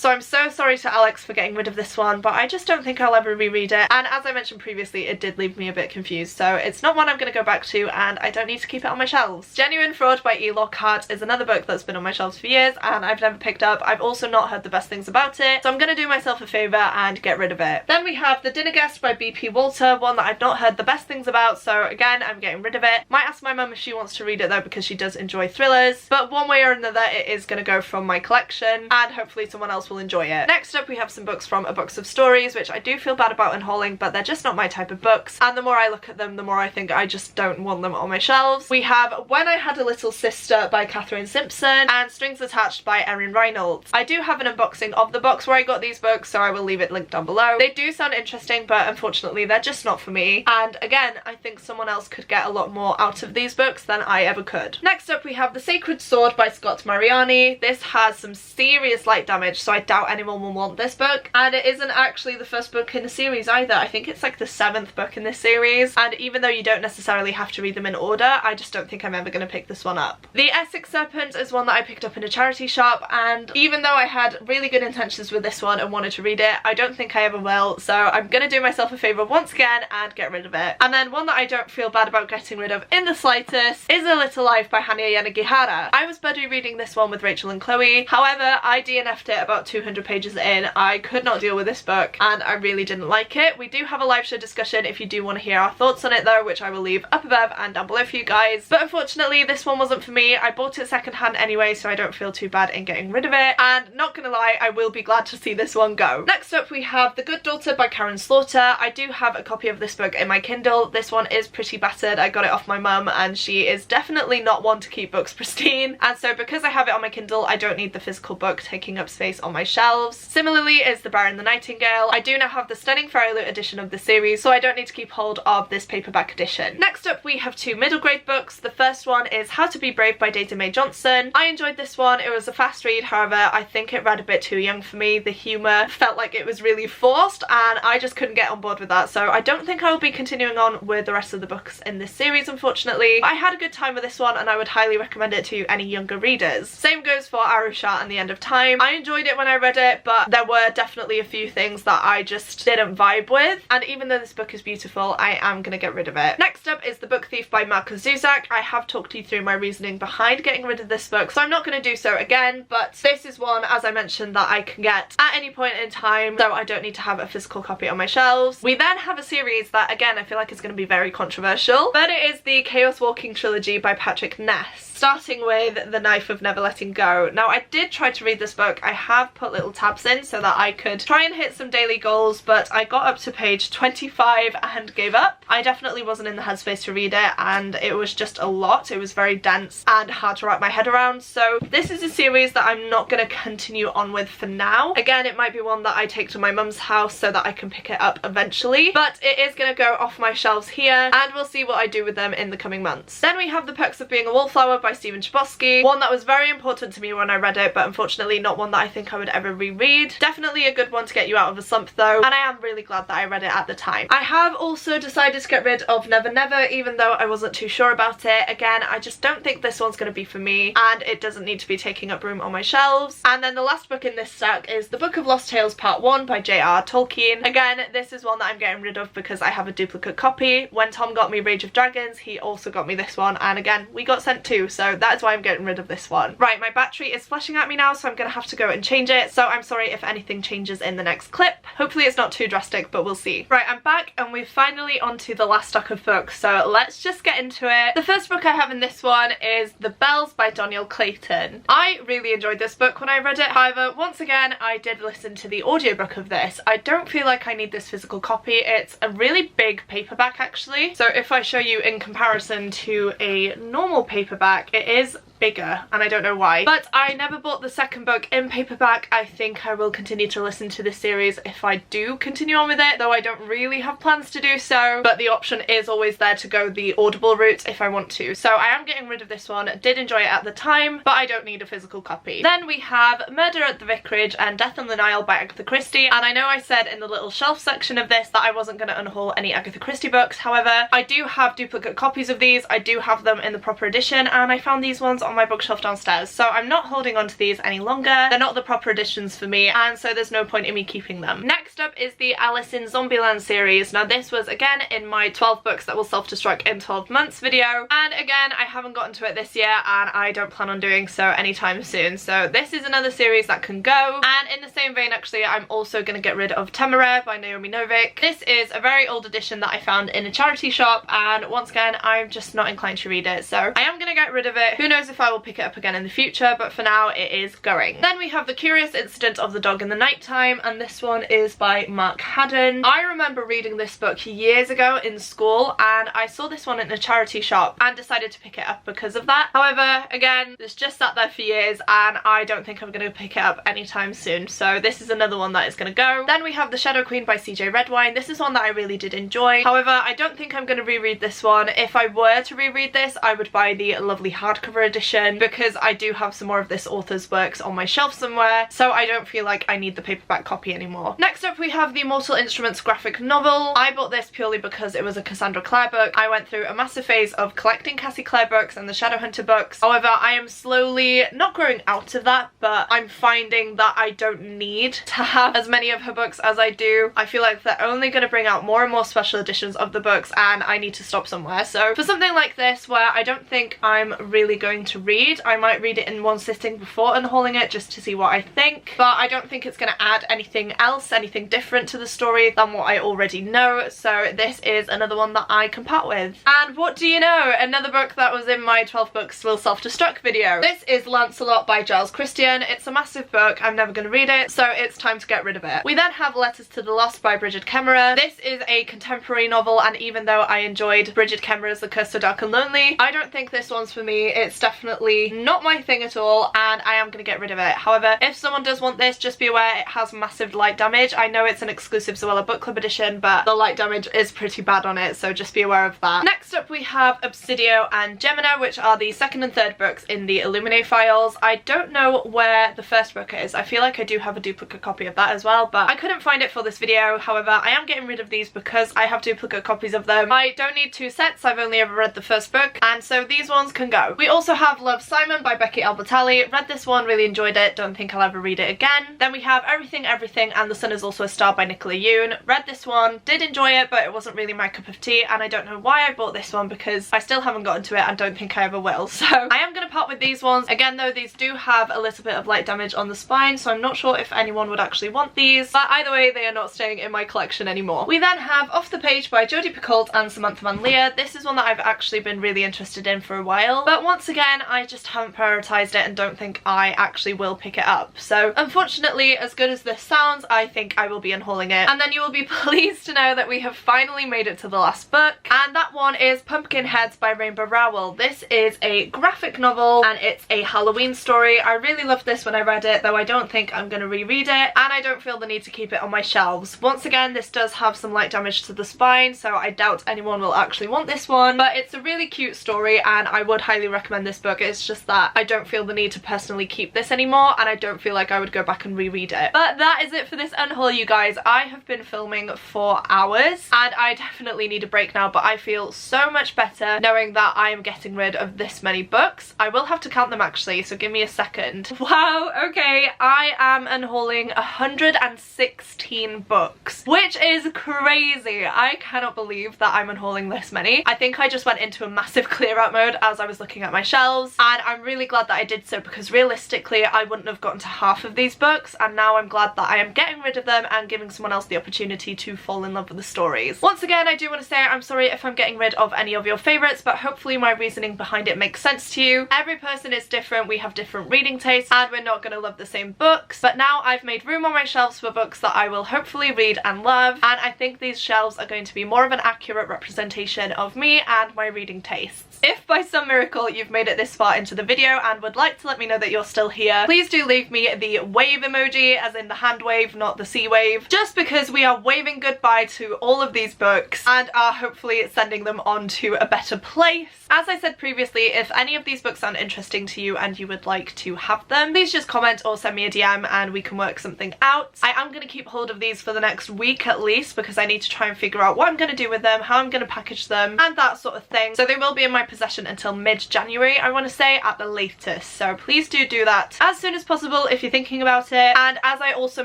so I'm so sorry to Alex for getting rid of this one, but I just don't think I'll ever reread it, and as I mentioned previously, it did leave me a bit confused, so it's not one I'm going to go back to, and I don't need to keep it on my shelves. Genuine Fraud by E. Lockhart is another book that's been on my shelves for years, and I've never picked up. I've also not heard the best things about it, so I'm going to do myself a favour and get rid of it. Then we have The Dinner Guest by B.P. Walter, one that I've not heard the best things about, so again, I'm getting rid of it. Might ask my mum if she wants to read it though, because she does enjoy thrillers, but one way or another it is going to go from my collection, and hopefully someone else will enjoy it. Next up we have some books from A Books of Stories, which I do feel bad about unhauling, but they're just not my type of books, and the more I look at them, the more I think I just don't want them on my shelves. We have When I Had a Little Sister by Catherine Simpson and Strings Attached by Erin Reynolds. I do have an unboxing of the box where I got these books, so I will leave it linked down below. They do sound interesting, but unfortunately they're just not for me, and again, I think someone else could get a lot more out of these books than I ever could. Next up we have The Sacred Sword by Scott Mariani. This has some serious light damage, so I doubt anyone will want this book, and it isn't actually the first book in the series either. I think it's like the 7th book in this series, and even though you don't necessarily have to read them in order, I just don't think I'm ever going to pick this one up. The Essex Serpent is one that I picked up in a charity shop, and even though I had really good intentions with this one and wanted to read it, I don't think I ever will, so I'm going to do myself a favour once again and get rid of it. And then one that I don't feel bad about getting rid of in the slightest is A Little Life by Hanya Yanagihara. I was buddy reading this one with Rachel and Chloe, however I DNF'd it about 200 pages in. I could not deal with this book and I really didn't like it. We do have a live show discussion if you do want to hear our thoughts on it though, which I will leave up above and down below for you guys, but unfortunately this one wasn't for me. I bought it secondhand anyway, so I don't feel too bad in getting rid of it, and not gonna lie, I will be glad to see this one go. Next up we have The Good Daughter by Karen Slaughter. I do have a copy of this book in my Kindle. This one is pretty battered. I got it off my mum and she is definitely not one to keep books pristine, and so because I have it on my Kindle, I don't need the physical book taking up space on my shelves. Similarly is The Bear and the Nightingale. I do now have the stunning Fairy Loot edition of the series, so I don't need to keep hold of this paperback edition. Next up we have two middle grade books. The first one is How to Be Brave by Daisy Mae Johnson. I enjoyed this one. It was a fast read, however I think it read a bit too young for me. The humour felt like it was really forced and I just couldn't get on board with that, so I don't think I will be continuing on with the rest of the books in this series, unfortunately. I had a good time with this one and I would highly recommend it to any younger readers. Same goes for Arusha and the End of Time. I enjoyed it when I read it, but there were definitely a few things that I just didn't vibe with, and even though this book is beautiful, I am gonna get rid of it. Next up is The Book Thief by Markus Zuzak. I have talked you through my reasoning behind getting rid of this book, so I'm not going to do so again, but this is one, as I mentioned, that I can get at any point in time, so I don't need to have a physical copy on my shelves. We then have a series that, again, I feel like is going to be very controversial, but it is the Chaos Walking trilogy by Patrick Ness, starting with The Knife of Never Letting Go. Now, I did try to read this book. I have put little tabs in so that I could try and hit some daily goals, but I got up to page 25 and gave up. I definitely wasn't in the headspace to read it, and it was just a lot. It was very dense and hard to wrap my head around, so this is a series that I'm not going to continue on with for now. Again, it might be one that I take to my mum's house so that I can pick it up eventually, but it is going to go off my shelves here, and we'll see what I do with them in the coming months. Then we have The Perks of Being a Wallflower by Stephen Chbosky, one that was very important to me when I read it, but unfortunately not one that I think I would ever reread. Definitely a good one to get you out of a slump though, and I am really glad that I read it at the time. I have also decided to get rid of Never Never, even though I wasn't too sure about it. Again, I just don't think this one's going to be for me, and it doesn't need to be taking up room on my shelves. And then the last book in this stack is The Book of Lost Tales Part 1 by J.R. Tolkien. Again, this is one that I'm getting rid of because I have a duplicate copy. When Tom got me Rage of Dragons, he also got me this one, and again, we got sent two, so that is why I'm getting rid of this one. Right, my battery is flashing at me now, so I'm going to have to go and change it, so I'm sorry if anything changes in the next clip. Hopefully it's not too drastic, but we'll see. Right, I'm back, and we're finally onto the last stack of books, so let's just get into it. The first book I have in this one is The Bells by Doniel Clayton. I really enjoyed this book when I read it, however, once again, I did listen to the audiobook of this. I don't feel like I need this physical copy. It's a really big paperback actually, so if I show you in comparison to a normal paperback, it is bigger, and I don't know why. But I never bought the second book in paperback. I think I will continue to listen to this series if I do continue on with it, though I don't really have plans to do so, but the option is always there to go the Audible route if I want to. So I am getting rid of this one. Did enjoy it at the time, but I don't need a physical copy. Then we have Murder at the Vicarage and Death on the Nile by Agatha Christie, and I know I said in the little shelf section of this that I wasn't going to unhaul any Agatha Christie books. However, I do have duplicate copies of these. I do have them in the proper edition, and I found these ones on my bookshelf downstairs, so I'm not holding on to these any longer. They're not the proper editions for me, and so there's no point in me keeping them. Next up is the Alice in Zombieland series. Now this was again in my 12 books that will self-destruct in 12 months video, and again I haven't gotten to it this year, and I don't plan on doing so anytime soon. So this is another series that can go. And in the same vein, actually, I'm also going to get rid of Temeraire by Naomi Novik. This is a very old edition that I found in a charity shop, and once again I'm just not inclined to read it, so I am going to get rid of it. Who knows if I will pick it up again in the future, but for now it is going. Then we have The Curious Incident of the Dog in the Nighttime, and this one is by Mark Haddon. I remember reading this book years ago in school, and I saw this one in a charity shop and decided to pick it up because of that. However, again, it's just sat there for years, and I don't think I'm going to pick it up anytime soon, so this is another one that is going to go. Then we have The Shadow Queen by CJ Redwine. This is one that I really did enjoy. However, I don't think I'm going to reread this one. If I were to reread this, I would buy the lovely hardcover edition, because I do have some more of this author's works on my shelf somewhere, so I don't feel like I need the paperback copy anymore. Next up we have the Mortal Instruments graphic novel. I bought this purely because it was a Cassandra Clare book. I went through a massive phase of collecting Cassie Clare books and the Shadowhunter books. However, I am slowly not growing out of that, but I'm finding that I don't need to have as many of her books as I do. I feel like they're only going to bring out more and more special editions of the books, and I need to stop somewhere. So for something like this, where I don't think I'm really going to read, I might read it in one sitting before unhauling it just to see what I think, but I don't think it's going to add anything else, anything different to the story than what I already know, so this is another one that I can part with. And what do you know? Another book that was in my 12 books will self-destruct video. This is Lancelot by Giles Christian. It's a massive book. I'm never going to read it, so it's time to get rid of it. We then have Letters to the Lost by Bridget Kemmerer. This is a contemporary novel, and even though I enjoyed Bridget Kemmerer's The Curse So Dark and Lonely, I don't think this one's for me. It's definitely not my thing at all, and I am going to get rid of it. However, if someone does want this, just be aware it has massive light damage. I know it's an exclusive Zoella Book Club edition, but the light damage is pretty bad on it, so just be aware of that. Next up we have Obsidio and Gemina, which are the second and third books in the Illuminae files. I don't know where the first book is. I feel like I do have a duplicate copy of that as well, but I couldn't find it for this video. However, I am getting rid of these because I have duplicate copies of them. I don't need two sets. I've only ever read the first book, and so these ones can go. We also have Love, Simon by Becky Albertalli. Read this one, really enjoyed it. Don't think I'll ever read it again. Then we have Everything, Everything and The Sun Is Also a Star by Nicola Yoon. Read this one, did enjoy it, but it wasn't really my cup of tea, and I don't know why I bought this one because I still haven't gotten to it and don't think I ever will. So I am going to part with these ones. Again though, these do have a little bit of light damage on the spine, so I'm not sure if anyone would actually want these, but either way they are not staying in my collection anymore. We then have Off the Page by Jodie Picoult and Samantha Manlia. This is one that I've actually been really interested in for a while, but once again I just haven't prioritised it and don't think I actually will pick it up. So unfortunately, as good as this sounds, I think I will be unhauling it. And then you will be pleased to know that we have finally made it to the last book, and that one is Pumpkin Heads by Rainbow Rowell. This is a graphic novel and it's a Halloween story. I really loved this when I read it, though I don't think I'm going to reread it, and I don't feel the need to keep it on my shelves. Once again, this does have some light damage to the spine, so I doubt anyone will actually want this one, but it's a really cute story and I would highly recommend this book. It's just that I don't feel the need to personally keep this anymore, and I don't feel like I would go back and reread it. But that is it for this unhaul, you guys. I have been filming for hours and I definitely need a break now, but I feel so much better knowing that I am getting rid of this many books. I will have to count them actually, so give me a second. Wow, okay, I am unhauling 116 books, which is crazy. I cannot believe that I'm unhauling this many. I think I just went into a massive clear out mode as I was looking at my shelves, and I'm really glad that I did so because realistically I wouldn't have gotten to half of these books, and now I'm glad that I am getting rid of them and giving someone else the opportunity to fall in love with the stories. Once again, I do want to say I'm sorry if I'm getting rid of any of your favourites, but hopefully my reasoning behind it makes sense to you. Every person is different, we have different reading tastes, and we're not going to love the same books, but now I've made room on my shelves for books that I will hopefully read and love, and I think these shelves are going to be more of an accurate representation of me and my reading tastes. If by some miracle you've made it this far into the video and would like to let me know that you're still here, please do leave me the wave emoji, as in the hand wave, not the sea wave, just because we are waving goodbye to all of these books and are hopefully sending them on to a better place. As I said previously, if any of these books sound interesting to you and you would like to have them, please just comment or send me a DM and we can work something out. I am going to keep hold of these for the next week at least, because I need to try and figure out what I'm going to do with them, how I'm going to package them, and that sort of thing. So they will be in my possession until mid-January, I want to say, at the latest. So please do that as soon as possible if you're thinking about it. And as I also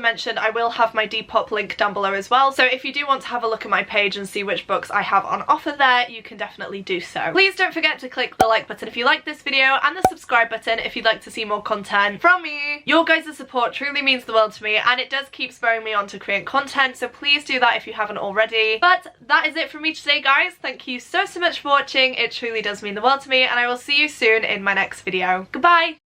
mentioned, I will have my Depop link down below as well. So if you do want to have a look at my page and see which books I have on offer there, you can definitely do so. Please don't forget to click the like button if you like this video and the subscribe button if you'd like to see more content from me. Your guys' support truly means the world to me and it does keep spurring me on to create content, so please do that if you haven't already. But that is it from me today, guys. Thank you so much for watching. It truly does mean the world to me, and I will see you soon in my next video. Goodbye!